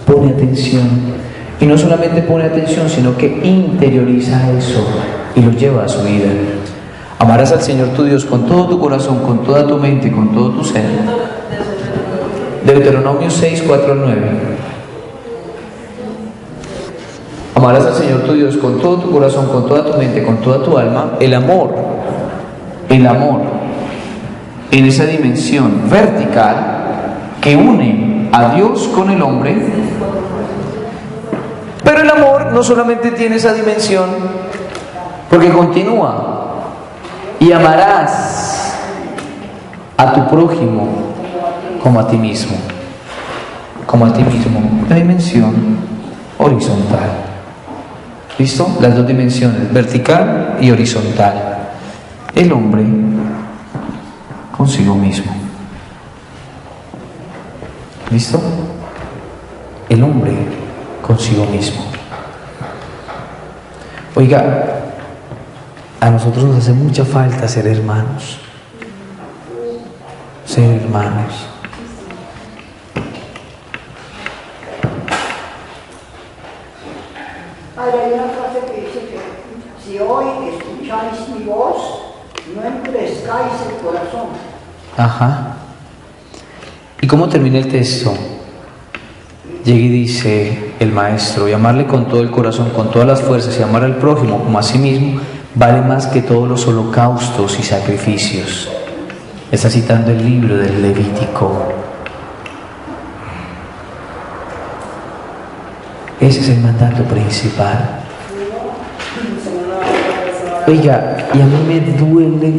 pone atención. Y no solamente pone atención, sino que interioriza eso y lo lleva a su vida. Amarás al Señor tu Dios con todo tu corazón, con toda tu mente y con todo tu ser. Deuteronomio 6, 4 al 9. Amarás al Señor tu Dios con todo tu corazón, con toda tu mente, con toda tu alma. El amor en esa dimensión vertical que une a Dios con el hombre. Pero el amor no solamente tiene esa dimensión, porque continúa: y amarás a tu prójimo como a ti mismo. Como a ti mismo. La dimensión horizontal. ¿Listo? Las dos dimensiones, vertical y horizontal. El hombre consigo mismo. ¿Listo? El hombre consigo mismo. Oiga, a nosotros nos hace mucha falta ser hermanos. Ser hermanos. Hay una frase que dice que si hoy escucháis mi voz, no endurezcáis el corazón. Ajá. ¿Y cómo termina el texto? Llega y dice el maestro, y amarle con todo el corazón, con todas las fuerzas, y amar al prójimo como a sí mismo, vale más que todos los holocaustos y sacrificios. Está citando el libro del Levítico. Ese es el mandato principal. Oiga, y a mí me duele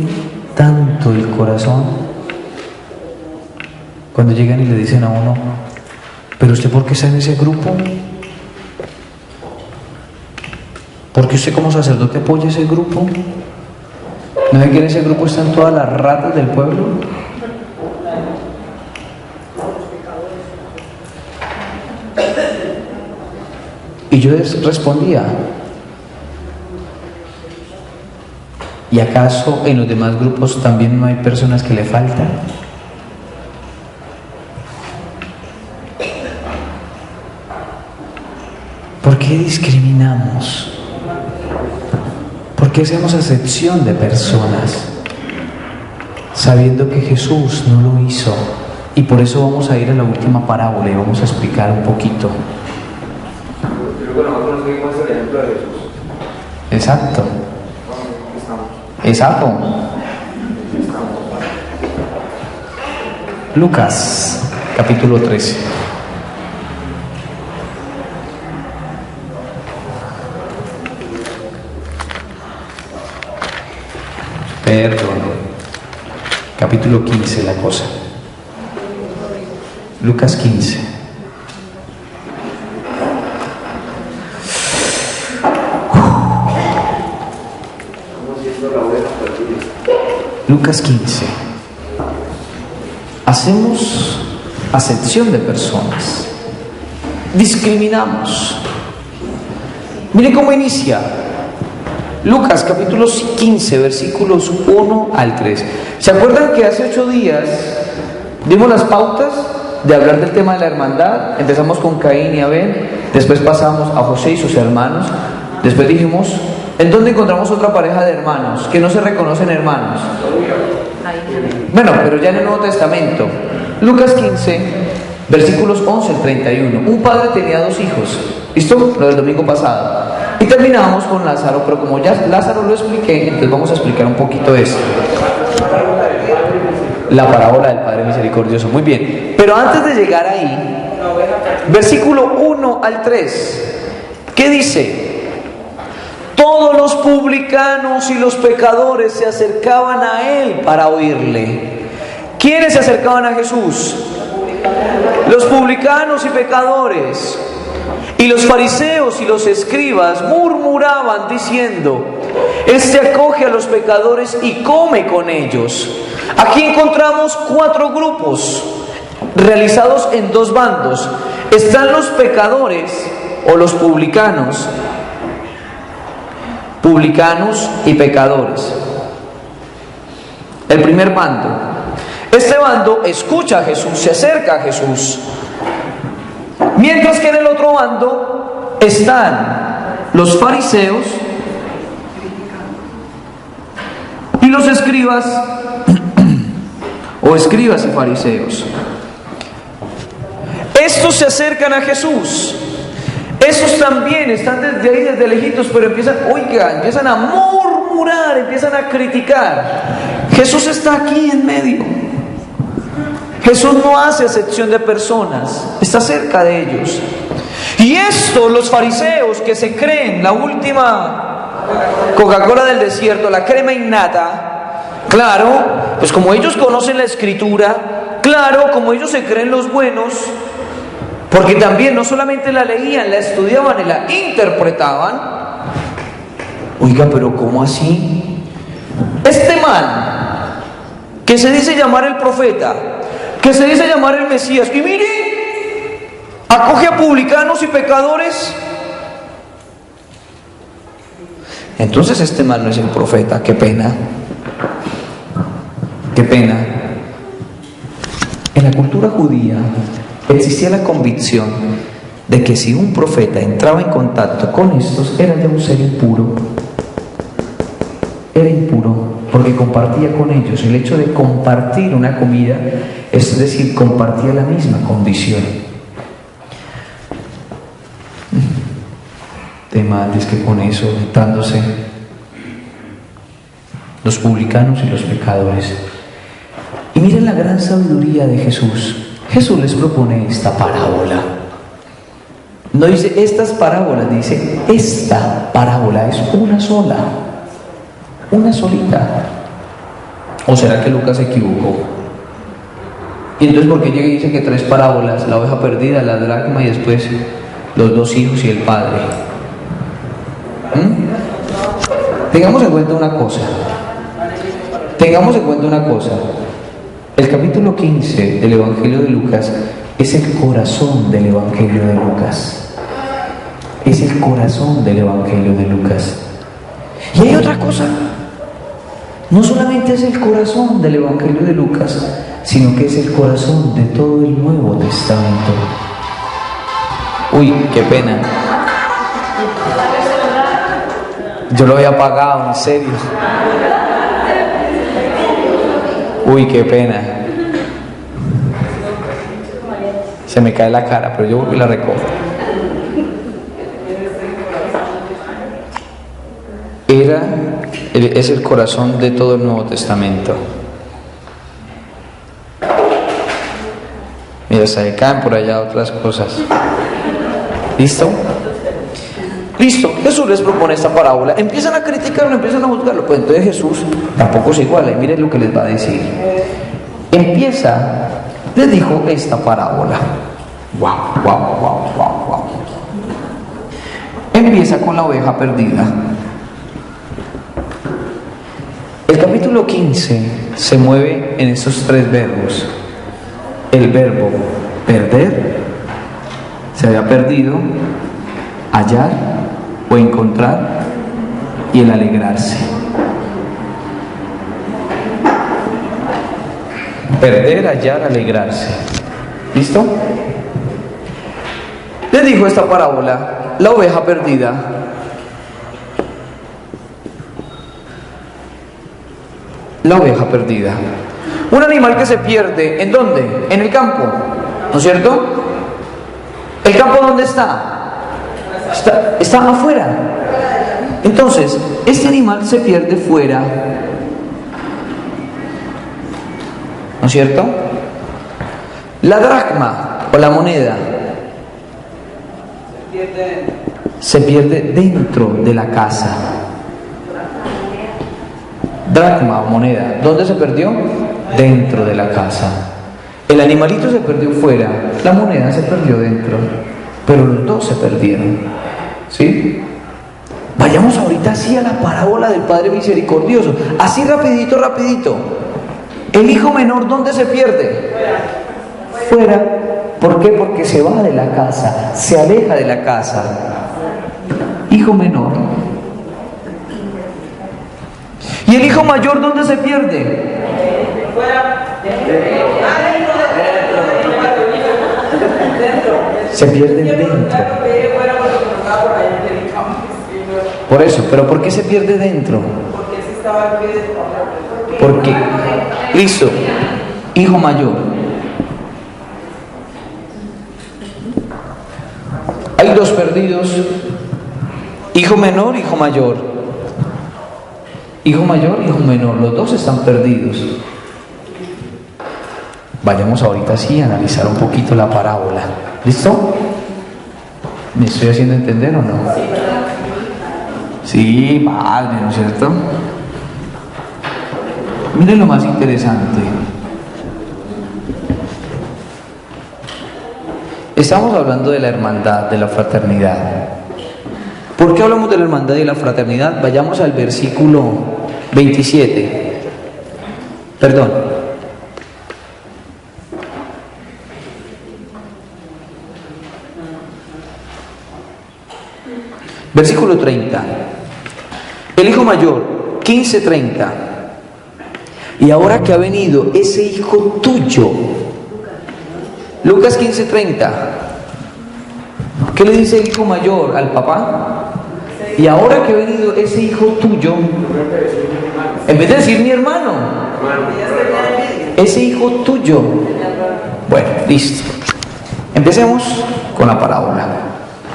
tanto el corazón cuando llegan y le dicen a uno, ¿pero usted por qué está en ese grupo? ¿Por qué usted como sacerdote apoya ese grupo? ¿No ve que en ese grupo están todas las ratas del pueblo? Y yo les respondía, ¿y acaso en los demás grupos también no hay personas que le faltan? ¿Por qué discriminamos? ¿Por qué hacemos excepción de personas? Sabiendo que Jesús no lo hizo. Y por eso vamos a ir a la última parábola y vamos a explicar un poquito. Nosotros seguimos el ejemplo de Jesús. Exacto. Exacto. Lucas, capítulo 13. Perdón. Capítulo 15, la cosa. Lucas 15. Lucas 15. Hacemos acepción de personas. Discriminamos. Mire cómo inicia. Lucas capítulo 15, versículos 1 al 3. ¿Se acuerdan que hace 8 días dimos las pautas de hablar del tema de la hermandad? Empezamos con Caín y Abel, después pasamos a José y sus hermanos, después dijimos, ¿en dónde encontramos otra pareja de hermanos que no se reconocen hermanos? Bueno, pero ya en el Nuevo Testamento. Lucas 15, versículos 11 al 31. Un padre tenía 2 hijos. ¿Listo? Lo del domingo pasado. Y terminamos con Lázaro, pero como ya Lázaro lo expliqué, entonces vamos a explicar un poquito esto. La parábola del Padre Misericordioso. Muy bien. Pero antes de llegar ahí, versículo 1 al 3, ¿qué dice? Todos los publicanos y los pecadores se acercaban a él para oírle. ¿Quiénes se acercaban a Jesús? Los publicanos y pecadores. Y los fariseos y los escribas murmuraban diciendo, este acoge a los pecadores y come con ellos. Aquí encontramos 4 grupos realizados en 2 bandos. Están los pecadores o los publicanos y pecadores. El primer bando. Este bando escucha a Jesús, se acerca a Jesús. Mientras que en el otro bando están los fariseos y los escribas, o escribas y fariseos. Estos se acercan a Jesús. Esos también están desde ahí, desde lejitos, pero empiezan a murmurar, empiezan a criticar. Jesús está aquí en medio. Jesús no hace acepción de personas, está cerca de ellos. Y esto, los fariseos que se creen la última Coca-Cola del desierto, la crema innata, claro, pues como ellos conocen la escritura, claro, como ellos se creen los buenos, porque también no solamente la leían, la estudiaban y la interpretaban. Oiga, pero ¿cómo así? Este man, que se dice llamar el profeta, que se dice llamar el Mesías, y mire, acoge a publicanos y pecadores. Entonces este man no es el profeta, qué pena. Qué pena. En la cultura judía existía la convicción de que si un profeta entraba en contacto con estos, era ya un ser impuro. Era impuro porque compartía con ellos. El hecho de compartir una comida, es decir, compartía la misma condición. Es que con eso, juntándose los publicanos y los pecadores. Y miren la gran sabiduría de Jesús. Jesús les propone esta parábola. No dice estas parábolas, dice esta parábola, es una sola, una solita. ¿O será que Lucas se equivocó? Y entonces, ¿por qué llega y dice que 3 parábolas? La oveja perdida, la dracma y después los 2 hijos y el padre. Tengamos en cuenta una cosa. El capítulo 15 del Evangelio de Lucas es el corazón del Evangelio de Lucas. Es el corazón del Evangelio de Lucas. Y hay otra cosa. No solamente es el corazón del Evangelio de Lucas, sino que es el corazón de todo el Nuevo Testamento. Uy, qué pena. Yo lo había apagado, en serio. Uy, qué pena. Se me cae la cara, pero yo vuelvo y la recojo. Es el corazón de todo el Nuevo Testamento. Mira, se caen por allá otras cosas. ¿Listo? Listo, Jesús les propone esta parábola. Empiezan a criticarlo, empiezan a juzgarlo. Pues entonces Jesús tampoco se iguala. Y miren lo que les va a decir. Les dijo esta parábola. Wow. Empieza con la oveja perdida. El capítulo 15 se mueve en estos 3 verbos. El verbo perder, se había perdido, hallar o encontrar, y el alegrarse. Perder, hallar, alegrarse. ¿Listo? Les dijo esta parábola, la oveja perdida. La oveja perdida. Un animal que se pierde, ¿en dónde? En el campo, ¿no es cierto? ¿El campo dónde está? Está afuera. Entonces, este animal se pierde fuera, ¿no es cierto? La dracma o la moneda se pierde dentro de la casa. Dracma o moneda, ¿dónde se perdió? Dentro de la casa. El animalito se perdió fuera, la moneda se perdió dentro, pero los 2 se perdieron. ¿Sí? Vayamos ahorita así a la parábola del Padre Misericordioso, así rapidito. El hijo menor, ¿dónde se pierde? Fuera. ¿Por qué? Porque se va de la casa, se aleja de la casa. Hijo menor. ¿Y el hijo mayor dónde se pierde? Se pierde dentro. Por eso, ¿pero por qué se pierde dentro? Porque, listo, hijo mayor. Hay 2 perdidos, hijo menor, hijo mayor. Hijo mayor, hijo menor, los 2 están perdidos. Vayamos ahorita sí a analizar un poquito la parábola. ¿Listo? ¿Me estoy haciendo entender o no? Sí, padre, ¿no es cierto? Miren lo más interesante. Estamos hablando de la hermandad, de la fraternidad. ¿Por qué hablamos de la hermandad y la fraternidad? Vayamos al versículo 27. Perdón. Versículo 30. El hijo mayor, 15:30. Y ahora que ha venido ese hijo tuyo. Lucas 15:30. ¿Qué le dice el hijo mayor al papá? Y ahora que ha venido ese hijo tuyo, en vez de decir mi hermano, ese hijo tuyo. Bueno, listo. Empecemos con la parábola.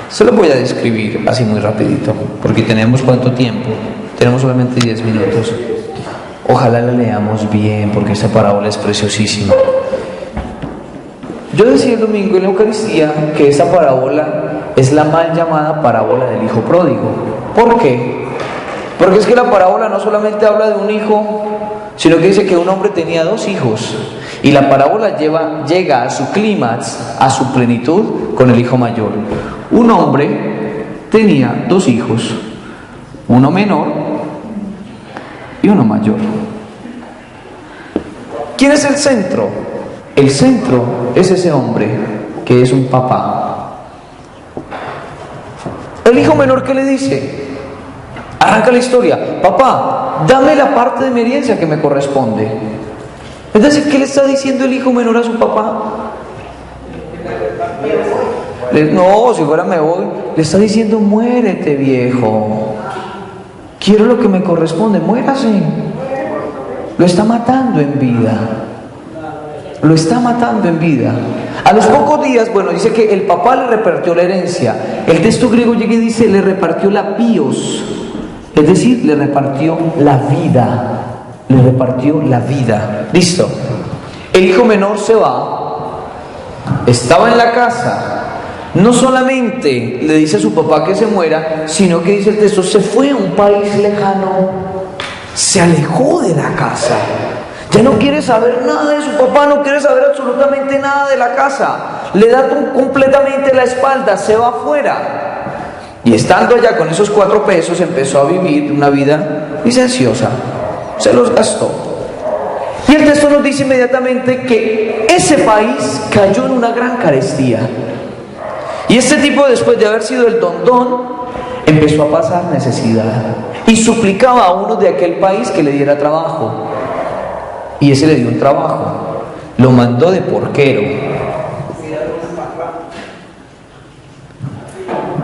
Se lo voy a describir así muy rapidito, porque tenemos ¿cuánto tiempo? Tenemos solamente 10 minutos. Ojalá la leamos bien, porque esta parábola es preciosísima. Yo decía el domingo en la Eucaristía que esta parábola es la mal llamada parábola del hijo pródigo. ¿Por qué? Porque es que la parábola no solamente habla de un hijo, sino que dice que un hombre tenía 2 hijos. Y la parábola llega a su clímax, a su plenitud, con el hijo mayor. Un hombre tenía 2 hijos, uno menor y uno mayor. ¿Quién es el centro? El centro es ese hombre que es un papá. El hijo menor, ¿qué le dice? Arranca la historia. Papá, dame la parte de mi herencia que me corresponde. Es decir, ¿qué le está diciendo el hijo menor a su papá? No, si fuera me voy. Le está diciendo, muérete, viejo. Quiero lo que me corresponde, muérase. Lo está matando en vida. Lo está matando en vida. A los pocos días, bueno, dice que el papá le repartió la herencia. El texto griego llega y dice, le repartió la pios. Es decir, le repartió la vida. Le repartió la vida. Listo. El hijo menor se va. Estaba en la casa. No solamente le dice a su papá que se muera, sino que dice el texto, se fue a un país lejano. Se alejó de la casa. Ya no quiere saber nada de su papá, no quiere saber absolutamente nada de la casa. Le da completamente la espalda, se va afuera. Y estando allá con esos 4 pesos, empezó a vivir una vida licenciosa. Se los gastó. Y el texto nos dice inmediatamente que ese país cayó en una gran carestía. Y este tipo, después de haber sido el don, empezó a pasar necesidad. Y suplicaba a uno de aquel país que le diera trabajo. Y ese le dio un trabajo. Lo mandó de porquero.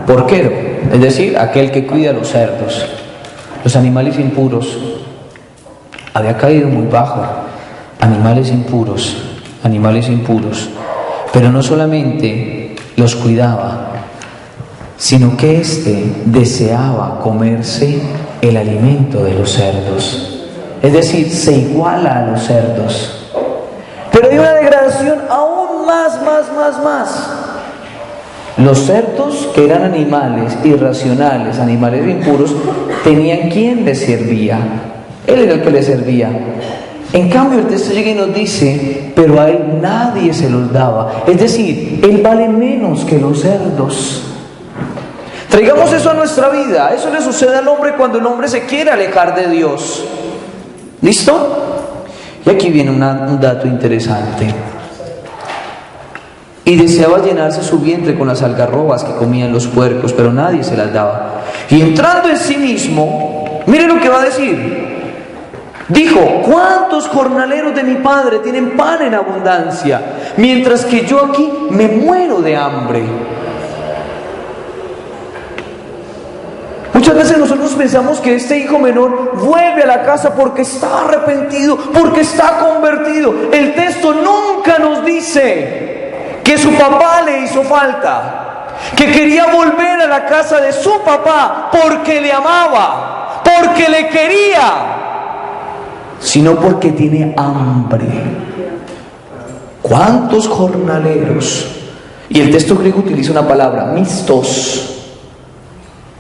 Porquero, es decir, aquel que cuida a los cerdos, los animales impuros. Había caído muy bajo. Animales impuros. Pero no solamente los cuidaba, sino que éste deseaba comerse el alimento de los cerdos. Es decir, se iguala a los cerdos. Pero hay una degradación aún más. Los cerdos, que eran animales irracionales, animales impuros, tenían quien les servía. Él era el que les servía. En cambio, el texto llega y nos dice, pero a él nadie se los daba. Es decir, él vale menos que los cerdos. Traigamos eso a nuestra vida. Eso le sucede al hombre cuando el hombre se quiere alejar de Dios. ¿Listo? Y aquí viene un dato interesante. Y deseaba llenarse su vientre con las algarrobas que comían los puercos, pero nadie se las daba. Y entrando en sí mismo, mire lo que va a decir. Dijo, ¿cuántos jornaleros de mi padre tienen pan en abundancia, mientras que yo aquí me muero de hambre? Muchas veces nosotros pensamos que este hijo menor vuelve a la casa porque está arrepentido, porque está convertido. El texto nunca nos dice que su papá le hizo falta, que quería volver a la casa de su papá porque le amaba, porque le quería, sino porque tiene hambre. ¿Cuántos jornaleros? Y el texto griego utiliza una palabra, mistos.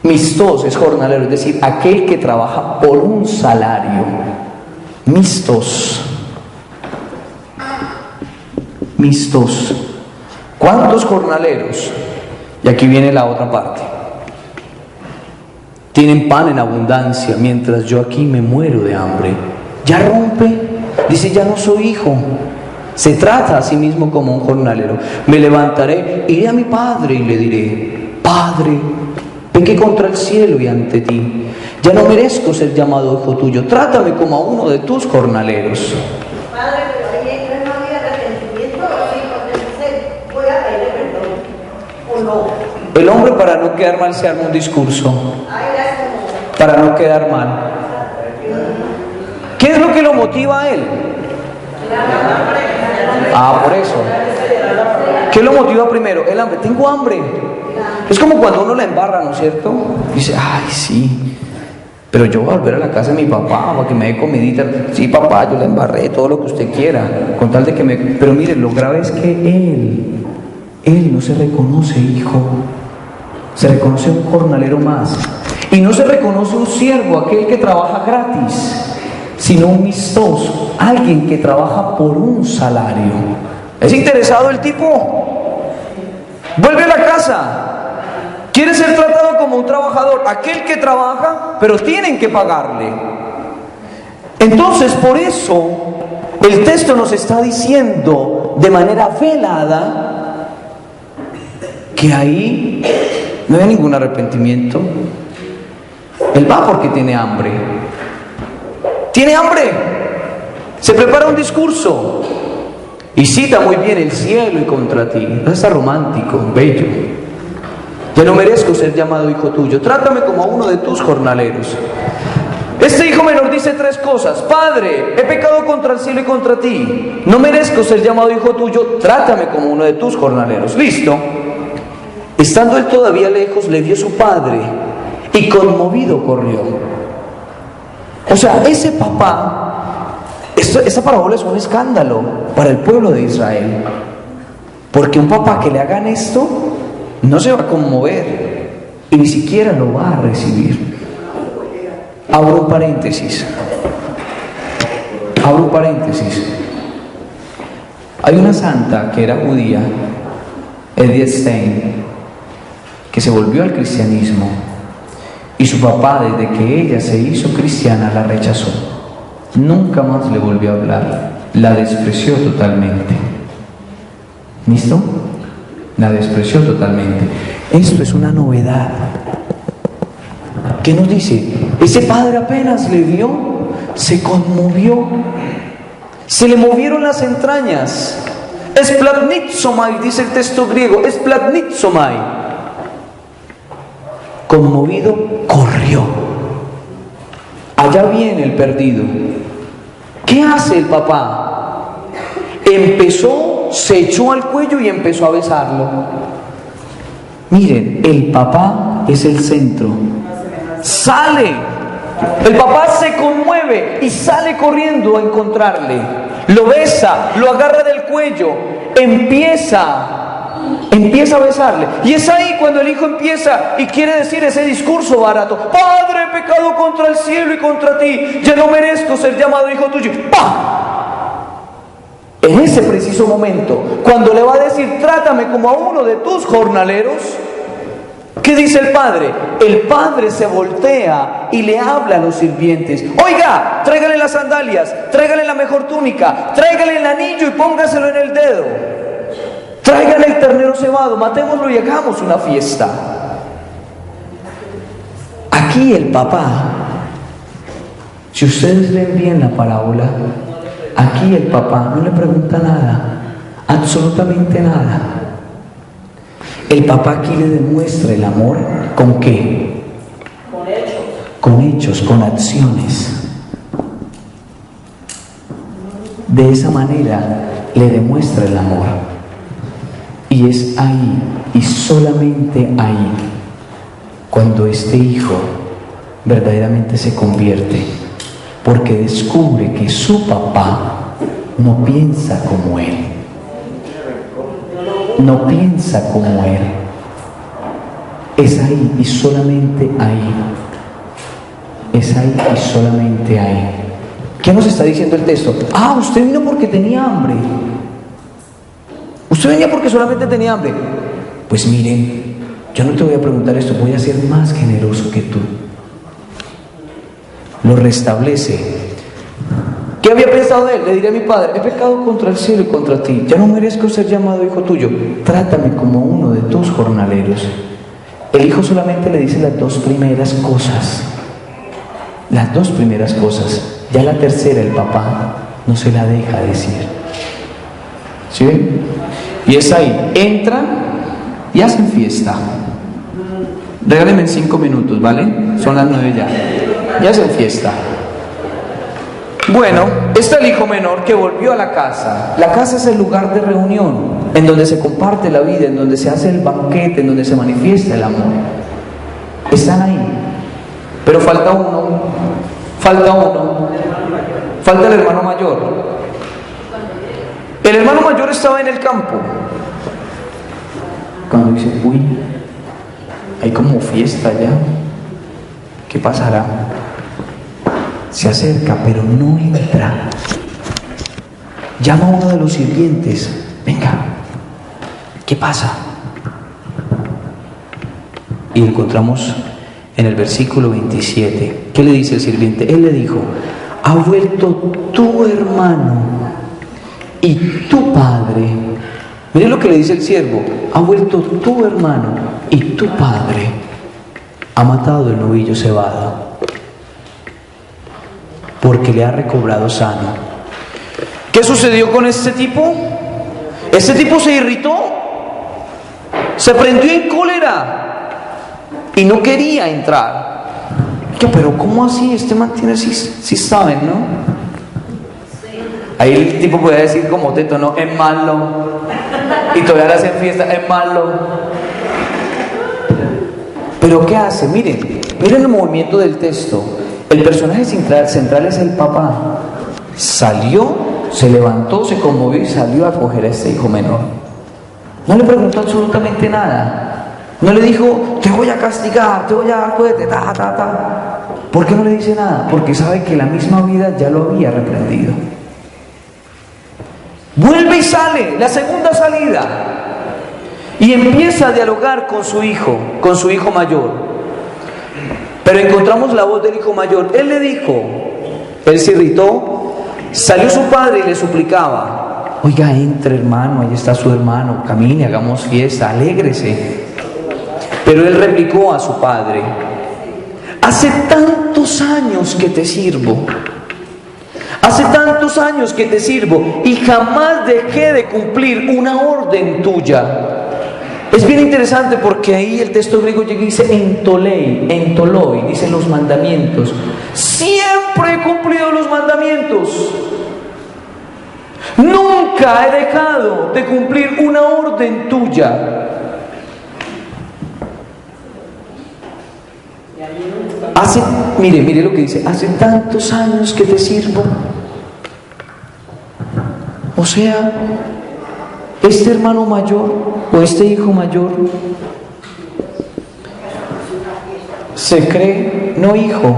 Mistos es jornalero, es decir, aquel que trabaja por un salario. Mistos. ¿Cuántos jornaleros? Y aquí viene la otra parte. Tienen pan en abundancia, mientras yo aquí me muero de hambre. Ya rompe, dice, ya no soy hijo. Se trata a sí mismo como un jornalero. Me levantaré, iré a mi padre y le diré, Padre, pequé contra el cielo y ante ti. Ya no merezco ser llamado hijo tuyo. Trátame como a uno de tus jornaleros. Padre, pero ahí no había arrepentimiento, voy a pedirle perdón, ¿o no? El hombre, para no quedar mal, se arma un discurso. Para no quedar mal. ¿Qué es lo que lo motiva a él? Por eso. ¿Qué lo motiva primero? El hambre. Tengo hambre. Es como cuando uno la embarra, ¿no es cierto? Dice, ay, sí, pero yo voy a volver a la casa de mi papá para que me dé comidita. Sí, papá, yo la embarré, todo lo que usted quiera, con tal de que me... Pero mire, lo grave es que él no se reconoce hijo, se reconoce un jornalero más. Y no se reconoce un siervo, aquel que trabaja gratis, sino un mistoso, alguien que trabaja por un salario. ¿Es interesado el tipo? Vuelve a la casa. Quiere ser tratado como un trabajador, aquel que trabaja, pero tienen que pagarle. Entonces, por eso, el texto nos está diciendo de manera velada que ahí no hay ningún arrepentimiento. Él va porque tiene hambre. Tiene hambre. Se prepara un discurso y cita muy bien el cielo y contra ti. No está romántico, bello. Ya no merezco ser llamado hijo tuyo. Trátame como a uno de tus jornaleros. Este hijo menor dice tres cosas. Padre, he pecado contra el cielo y contra ti. No merezco ser llamado hijo tuyo. Trátame como uno de tus jornaleros. Listo. Estando él todavía lejos, le vio su padre y conmovido corrió. O sea, ese papá, esa parábola es un escándalo para el pueblo de Israel. Porque un papá que le hagan esto no se va a conmover y ni siquiera lo va a recibir. Abro un paréntesis. Hay una santa que era judía, Edith Stein, que se volvió al cristianismo y su papá, desde que ella se hizo cristiana, la rechazó. Nunca más le volvió a hablar. La despreció totalmente. ¿Listo? La despreció totalmente. Esto es una novedad. ¿Qué nos dice? Ese padre apenas le vio, se conmovió, se le movieron las entrañas. Esplatnitsomai, dice el texto griego, esplatnitsomai. Conmovido, corrió. Allá viene el perdido. ¿Qué hace el papá? Se echó al cuello y empezó a besarlo. Miren, el papá es el centro. Sale. El papá se conmueve y sale corriendo a encontrarle. Lo besa, lo agarra del cuello, empieza a besarle. Y es ahí cuando el hijo empieza y quiere decir ese discurso barato: Padre, he pecado contra el cielo y contra ti, ya no merezco ser llamado hijo tuyo. ¡Pah! En ese preciso momento, cuando le va a decir: trátame como a uno de tus jornaleros, ¿qué dice el padre? El padre se voltea y le habla a los sirvientes: oiga, tráigale las sandalias, tráigale la mejor túnica, tráigale el anillo y póngaselo en el dedo, tráigale el ternero cebado, matémoslo y hagamos una fiesta. Aquí el papá, si ustedes leen bien la parábola, aquí el papá no le pregunta nada, absolutamente nada. El papá aquí le demuestra el amor, ¿con qué? Con hechos, con acciones. De esa manera le demuestra el amor. Y es ahí, y solamente ahí, cuando este hijo verdaderamente se convierte, porque descubre que su papá no piensa como él. No piensa como él. Es ahí y solamente ahí. Es ahí y solamente ahí. ¿Qué nos está diciendo el texto? Usted vino porque tenía hambre. Usted venía porque solamente tenía hambre. Pues miren, yo no te voy a preguntar esto, voy a ser más generoso que tú. Lo restablece. ¿Qué había pensado de él? Le diré a mi padre: he pecado contra el cielo y contra ti, ya no merezco ser llamado hijo tuyo, trátame como uno de tus jornaleros. el hijo solamente le dice las dos primeras cosas. Las dos primeras cosas. Ya la tercera el papá no se la deja decir. ¿Sí ven? Y es ahí, entran y hacen fiesta. Regálenme 5 minutos, ¿vale? Son las 9 ya. Y hacen fiesta. Bueno, está el hijo menor que volvió a la casa. La casa es el lugar de reunión, en donde se comparte la vida, en donde se hace el banquete, en donde se manifiesta el amor. Están ahí. Pero falta uno. Falta el hermano mayor. El hermano mayor estaba en el campo. Cuando dice, uy, hay como fiesta ya, ¿qué pasará? Se acerca, pero no entra. Llama a uno de los sirvientes. Venga, ¿qué pasa? Y encontramos en el versículo 27. ¿Qué le dice el sirviente? Él le dijo, ha vuelto tu hermano y tu padre. Miren lo que le dice el siervo. Ha vuelto tu hermano y tu padre ha matado el novillo cebado, porque le ha recobrado sano. ¿Qué sucedió con este tipo? Este tipo se irritó, se prendió en cólera y no quería entrar. Pero ¿cómo así? Este man tiene, si saben, ¿no? Ahí el tipo podía decir como Teto, no, es malo. Y todavía le hacen fiesta, es malo. Pero ¿qué hace? Miren el movimiento del texto. El personaje central es el papá. Salió, se levantó, se conmovió y salió a coger a este hijo menor. No le preguntó absolutamente nada. No le dijo, te voy a castigar, te voy a dar cohete, ¿Por qué no le dice nada? Porque sabe que la misma vida ya lo había reprendido. Vuelve y sale, la segunda salida. Y empieza a dialogar con su hijo mayor. Pero encontramos la voz del hijo mayor. Él le dijo, él se irritó, salió su padre y le suplicaba, oiga, entre hermano, ahí está su hermano, camine, hagamos fiesta, alégrese. Pero él replicó a su padre, hace tantos años que te sirvo, hace tantos años que te sirvo y jamás dejé de cumplir una orden tuya. Es bien interesante porque ahí el texto griego llega y dice entoloi, dice los mandamientos. Siempre he cumplido los mandamientos. Nunca he dejado de cumplir una orden tuya. Mire lo que dice, hace tantos años que te sirvo. O sea, este hermano mayor o este hijo mayor se cree, no hijo,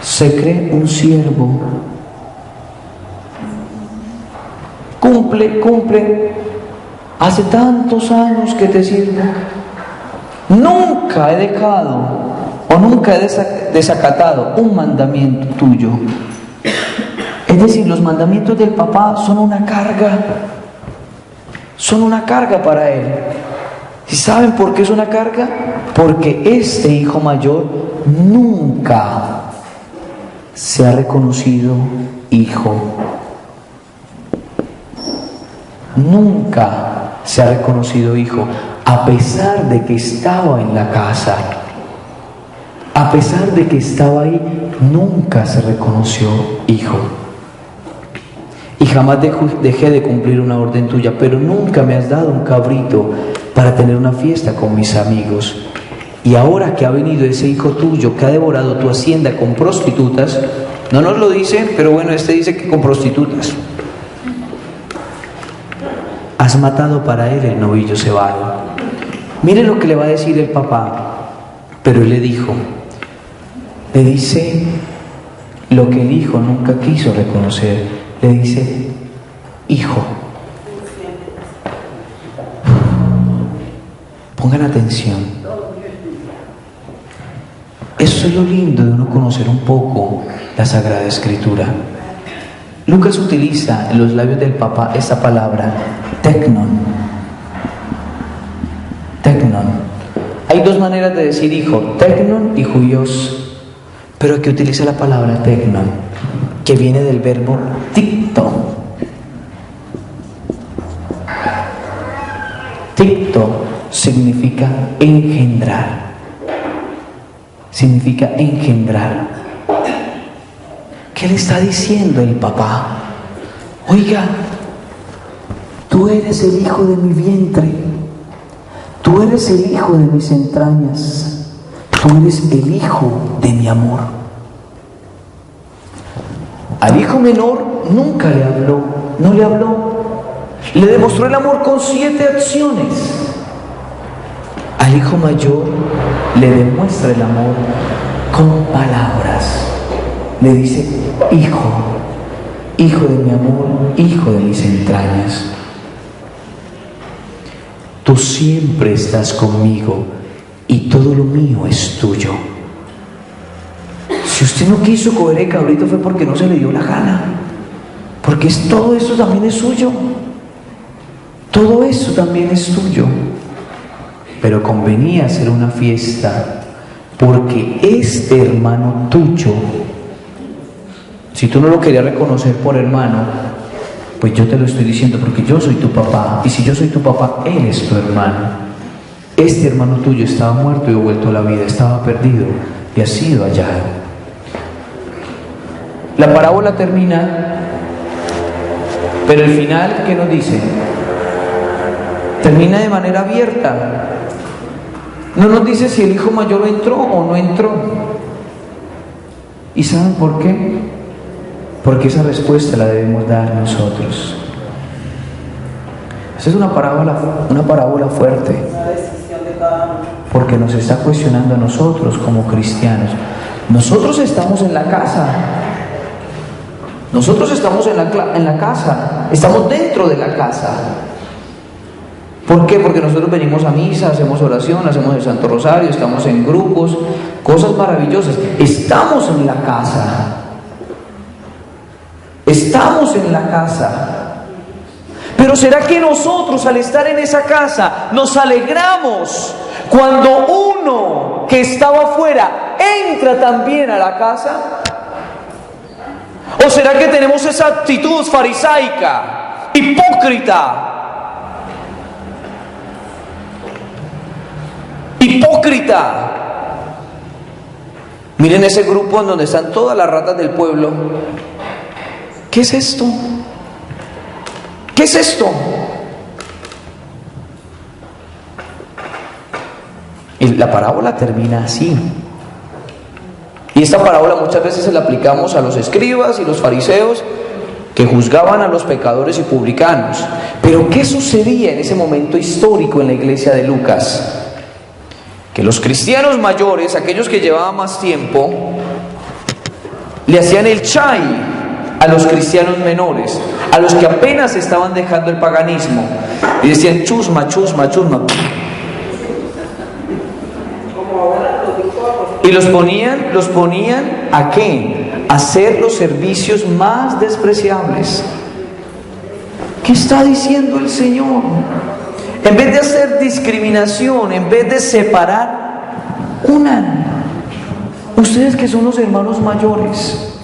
se cree un siervo. Cumple. Hace tantos años que te sirvo. Nunca he dejado o nunca he desacatado un mandamiento tuyo. Es decir, los mandamientos del papá son una carga. Son una carga para él. ¿Y saben por qué es una carga? Porque este hijo mayor nunca se ha reconocido hijo. Nunca se ha reconocido hijo, a pesar de que estaba en la casa. A pesar de que estaba ahí, nunca se reconoció hijo. Y jamás dejé de cumplir una orden tuya, pero nunca me has dado un cabrito para tener una fiesta con mis amigos. Y ahora que ha venido ese hijo tuyo que ha devorado tu hacienda con prostitutas, no nos lo dice, pero bueno, dice que con prostitutas. Has matado para él el novillo cebado. Mire lo que le va a decir el papá. Pero él le dice lo que el hijo nunca quiso reconocer. Le dice, hijo. Pongan atención. Eso es lo lindo de uno conocer un poco la Sagrada Escritura. Lucas utiliza en los labios del Papa esa palabra, teknon. Hay dos maneras de decir hijo, tecnon y huios, pero aquí utiliza la palabra tecnon, que viene del verbo ticto. Ticto significa engendrar. Significa engendrar. ¿Qué le está diciendo el papá? Oiga, tú eres el hijo de mi vientre, tú eres el hijo de mis entrañas, tú eres el hijo de mi amor. Al hijo menor nunca le habló, no le habló. Le demostró el amor con 7 acciones. Al hijo mayor le demuestra el amor con palabras. Le dice, hijo, hijo de mi amor, hijo de mis entrañas. Tú siempre estás conmigo y todo lo mío es tuyo. Si usted no quiso coger el cabrito fue porque no se le dio la gana, porque todo eso también es suyo. Todo eso también es tuyo. Pero convenía hacer una fiesta porque este hermano tuyo, si tú no lo querías reconocer por hermano, pues yo te lo estoy diciendo porque yo soy tu papá, y si yo soy tu papá, él es tu hermano. Este hermano tuyo estaba muerto y ha vuelto a la vida, estaba perdido y ha sido hallado. La parábola termina, pero el final, ¿qué nos dice? Termina de manera abierta. No nos dice si el hijo mayor entró o no entró. ¿Y saben por qué? Porque esa respuesta la debemos dar nosotros. Esa es una parábola fuerte, Una decisión de cada uno. porque nos está cuestionando a nosotros como cristianos. Nosotros estamos en la casa. Nosotros estamos en la casa. Estamos dentro de la casa. ¿Por qué? Porque nosotros venimos a misa, hacemos oración, hacemos el Santo Rosario, estamos en grupos, cosas maravillosas. Estamos en la casa. Estamos en la casa. Pero ¿será que nosotros al estar en esa casa nos alegramos cuando uno que estaba afuera entra también a la casa? ¿O será que tenemos esa actitud farisaica, hipócrita? Hipócrita. Miren ese grupo en donde están todas las ratas del pueblo. ¿Qué es esto? ¿Qué es esto? Y la parábola termina así. Y esta parábola muchas veces se la aplicamos a los escribas y los fariseos que juzgaban a los pecadores y publicanos. Pero ¿qué sucedía en ese momento histórico en la iglesia de Lucas? Que los cristianos mayores, aquellos que llevaban más tiempo, le hacían el chay a los cristianos menores, a los que apenas estaban dejando el paganismo, y decían chusma, chusma, chusma. Y los ponían ¿a qué? A hacer los servicios más despreciables. ¿Qué está diciendo el Señor? En vez de hacer discriminación, en vez de separar, unan. Ustedes que son los hermanos mayores,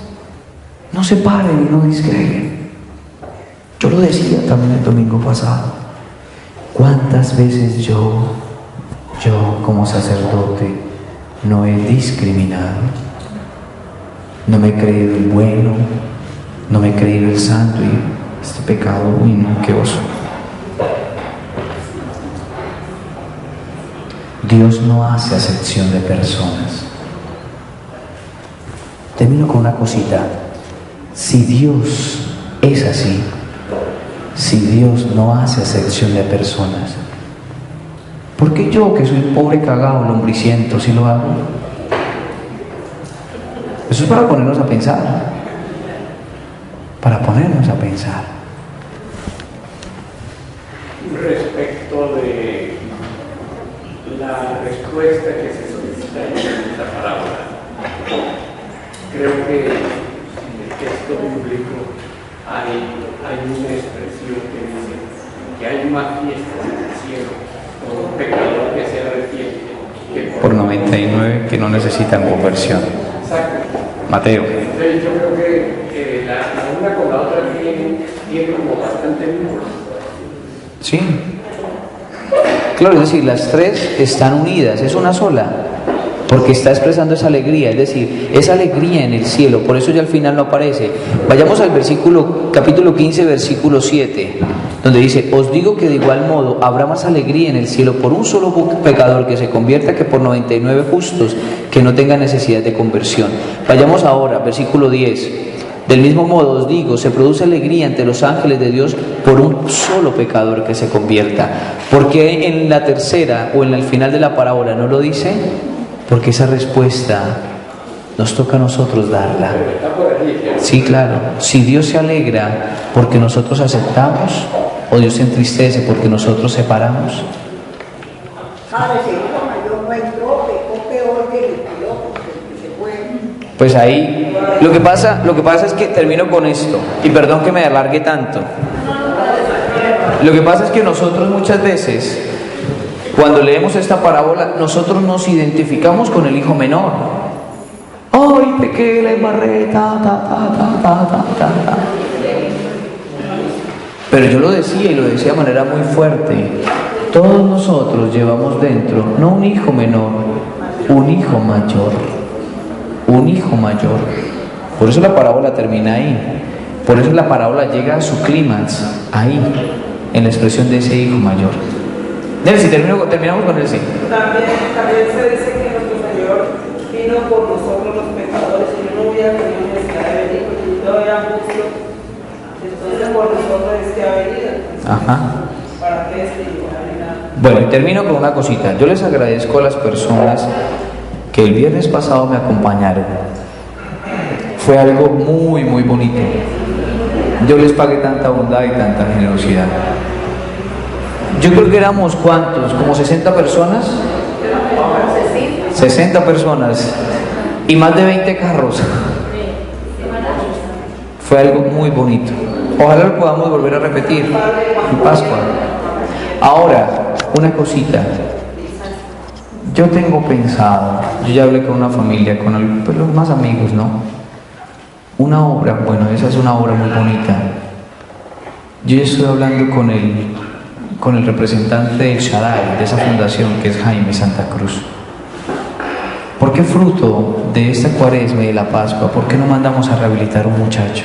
no separen y no disgreguen. Yo lo decía también el domingo pasado. ¿Cuántas veces yo como sacerdote no he discriminado? No me he creído el bueno, no me he creído el santo, y este pecado, uy no, qué oso. Dios no hace acepción de personas. Termino con una cosita. Si Dios es así, si Dios no hace acepción de personas, ¿por qué yo, que soy pobre, cagado, lombriciento, sí lo hago? Eso es para ponernos a pensar. Para ponernos a pensar. Respecto de la respuesta que se solicita en esta parábola, creo que en el texto bíblico hay una expresión que dice que hay más fiestas en el cielo por un pecador que se arrepiente por 99 que no necesitan conversión. Exacto. Mateo. Entonces yo creo que la una con la otra tiene como bastante vínculo. Sí. Claro, es decir, las tres están unidas, es una sola, porque está expresando esa alegría, es decir, esa alegría en el cielo, por eso ya al final no aparece. Vayamos al capítulo 15, versículo 7, donde dice: os digo que de igual modo habrá más alegría en el cielo por un solo pecador que se convierta que por 99 justos que no tengan necesidad de conversión. Vayamos ahora, versículo 10. Del mismo modo os digo, se produce alegría ante los ángeles de Dios por un solo pecador que se convierta. ¿Por qué en la tercera o en el final de la parábola no lo dice? Porque esa respuesta nos toca a nosotros darla. Sí, claro. Si Dios se alegra porque nosotros aceptamos, o Dios se entristece porque nosotros separamos. ¿Sabes? El hijo mayor no entró, pecó peor que el piloto, que se fue. Pues ahí, lo que pasa es que termino con esto, y perdón que me alargue tanto. Lo que pasa es que nosotros muchas veces, cuando leemos esta parábola, nosotros nos identificamos con el hijo menor. ¡Ay, pequé, la embarré, ta. Pero yo lo decía, y lo decía de manera muy fuerte. Todos nosotros llevamos dentro, no un hijo menor, un hijo mayor. Un hijo mayor. Por eso la parábola termina ahí. Por eso la parábola llega a su clímax ahí, en la expresión de ese hijo mayor. Nelsi, terminamos con Nelsi. También se dice que nuestro Señor vino por nosotros los pecadores, y yo no hubiera tenido necesidad de venir, porque yo era justo. Entonces por nosotros es que ha venido. Ajá. ¿Para qué es que yo Bueno, y termino con una cosita. Yo les agradezco a las personas que el viernes pasado me acompañaron. Fue algo muy, muy bonito. Yo les pagué tanta bondad y tanta generosidad. Yo creo que éramos, ¿cuántos? ¿Como 60 personas? 60 personas y más de 20 carros. Fue algo muy bonito. Ojalá lo podamos volver a repetir en Pascua. Ahora, una cosita. Yo tengo pensado, yo ya hablé con una familia, con los más amigos, ¿no? Una obra, bueno, esa es una obra muy bonita. Yo ya estoy hablando con el representante del Shaddai, de esa fundación, que es Jaime Santa Cruz. ¿Por qué fruto de esta Cuaresma y de la Pascua, por qué no mandamos a rehabilitar un muchacho?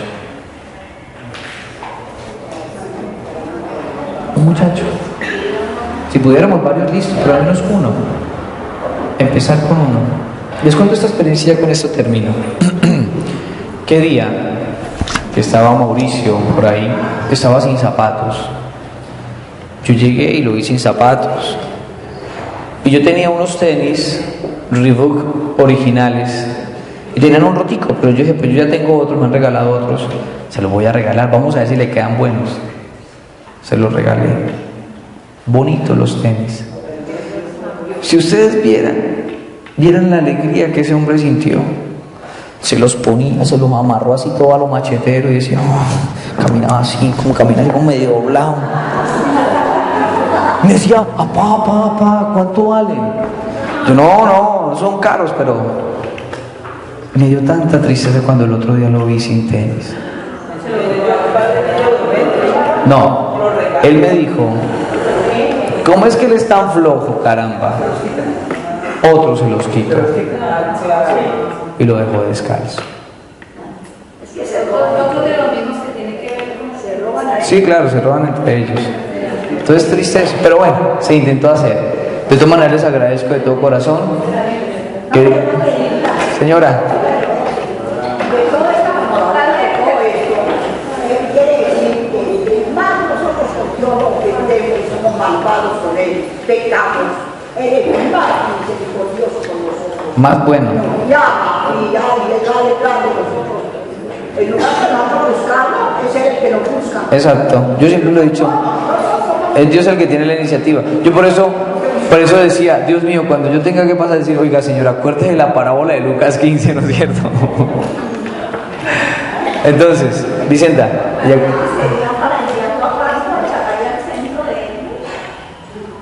Un muchacho. Si pudiéramos varios, listos, pero al menos uno. Empezar con uno. Les cuento esta experiencia, con esto termino. ¿Qué día? Que estaba Mauricio por ahí, estaba sin zapatos. Yo llegué y lo vi sin zapatos. Y yo tenía unos tenis Reebok originales y tenían un rotico, pero yo dije, pues yo ya tengo otros, me han regalado otros, se los voy a regalar, vamos a ver si le quedan buenos. Se los regalé. Bonitos los tenis. Si ustedes vieran la alegría que ese hombre sintió. Se los ponía, se los amarró así todo a lo machetero y decía, oh, caminaba así, como medio doblado. Me decía, papá, ¿cuánto valen? Yo, no, son caros, pero me dio tanta tristeza cuando el otro día lo vi sin tenis. No, él me dijo, ¿cómo es que él es tan flojo, caramba? Otro se los quitó y lo dejó descalzo. Es que se roban otro de los mismos que tiene que ver con se roban a ellos. Sí, claro, se roban entre ellos. Entonces triste eso, pero bueno, se intentó hacer. De todas maneras les agradezco de todo corazón. Señora. De toda esta morada de todo esto, quiere decir que más nosotros con Dios nos ofendemos y somos malvados con Él, pecamos. Él es más misericordioso con nosotros. Más bueno. Ya, y le da detrás de nosotros. En lugar de nosotros buscarlo, es Él el que lo busca. Exacto, yo siempre lo he dicho. Es Dios el que tiene la iniciativa. Yo por eso decía, Dios mío, cuando yo tenga que pasar a decir, oiga señora, acuérdese de la parábola de Lucas 15, ¿no es cierto? Entonces, Vicenta.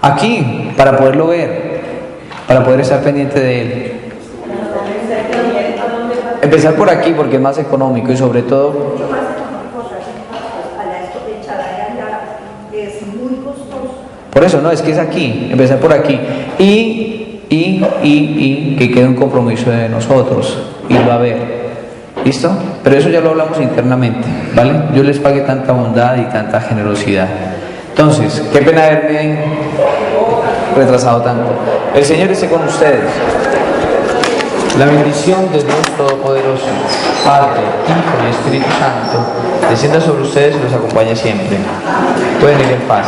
Aquí, para poderlo ver, para poder estar pendiente de él. Empezar por aquí porque es más económico y sobre todo Mucho más económico, a la echada de allá es muy costoso. por eso, no, es que es aquí, empezar por aquí. Y que quede un compromiso de nosotros, y va a haber. ¿Listo? Pero eso ya lo hablamos internamente, ¿vale? Yo les pagué tanta bondad y tanta generosidad. Entonces, qué pena haberme retrasado tanto. El Señor esté con ustedes. La bendición de Dios Todopoderoso, Padre, Hijo y Espíritu Santo, descienda sobre ustedes y los acompañe siempre. Pueden ir en paz.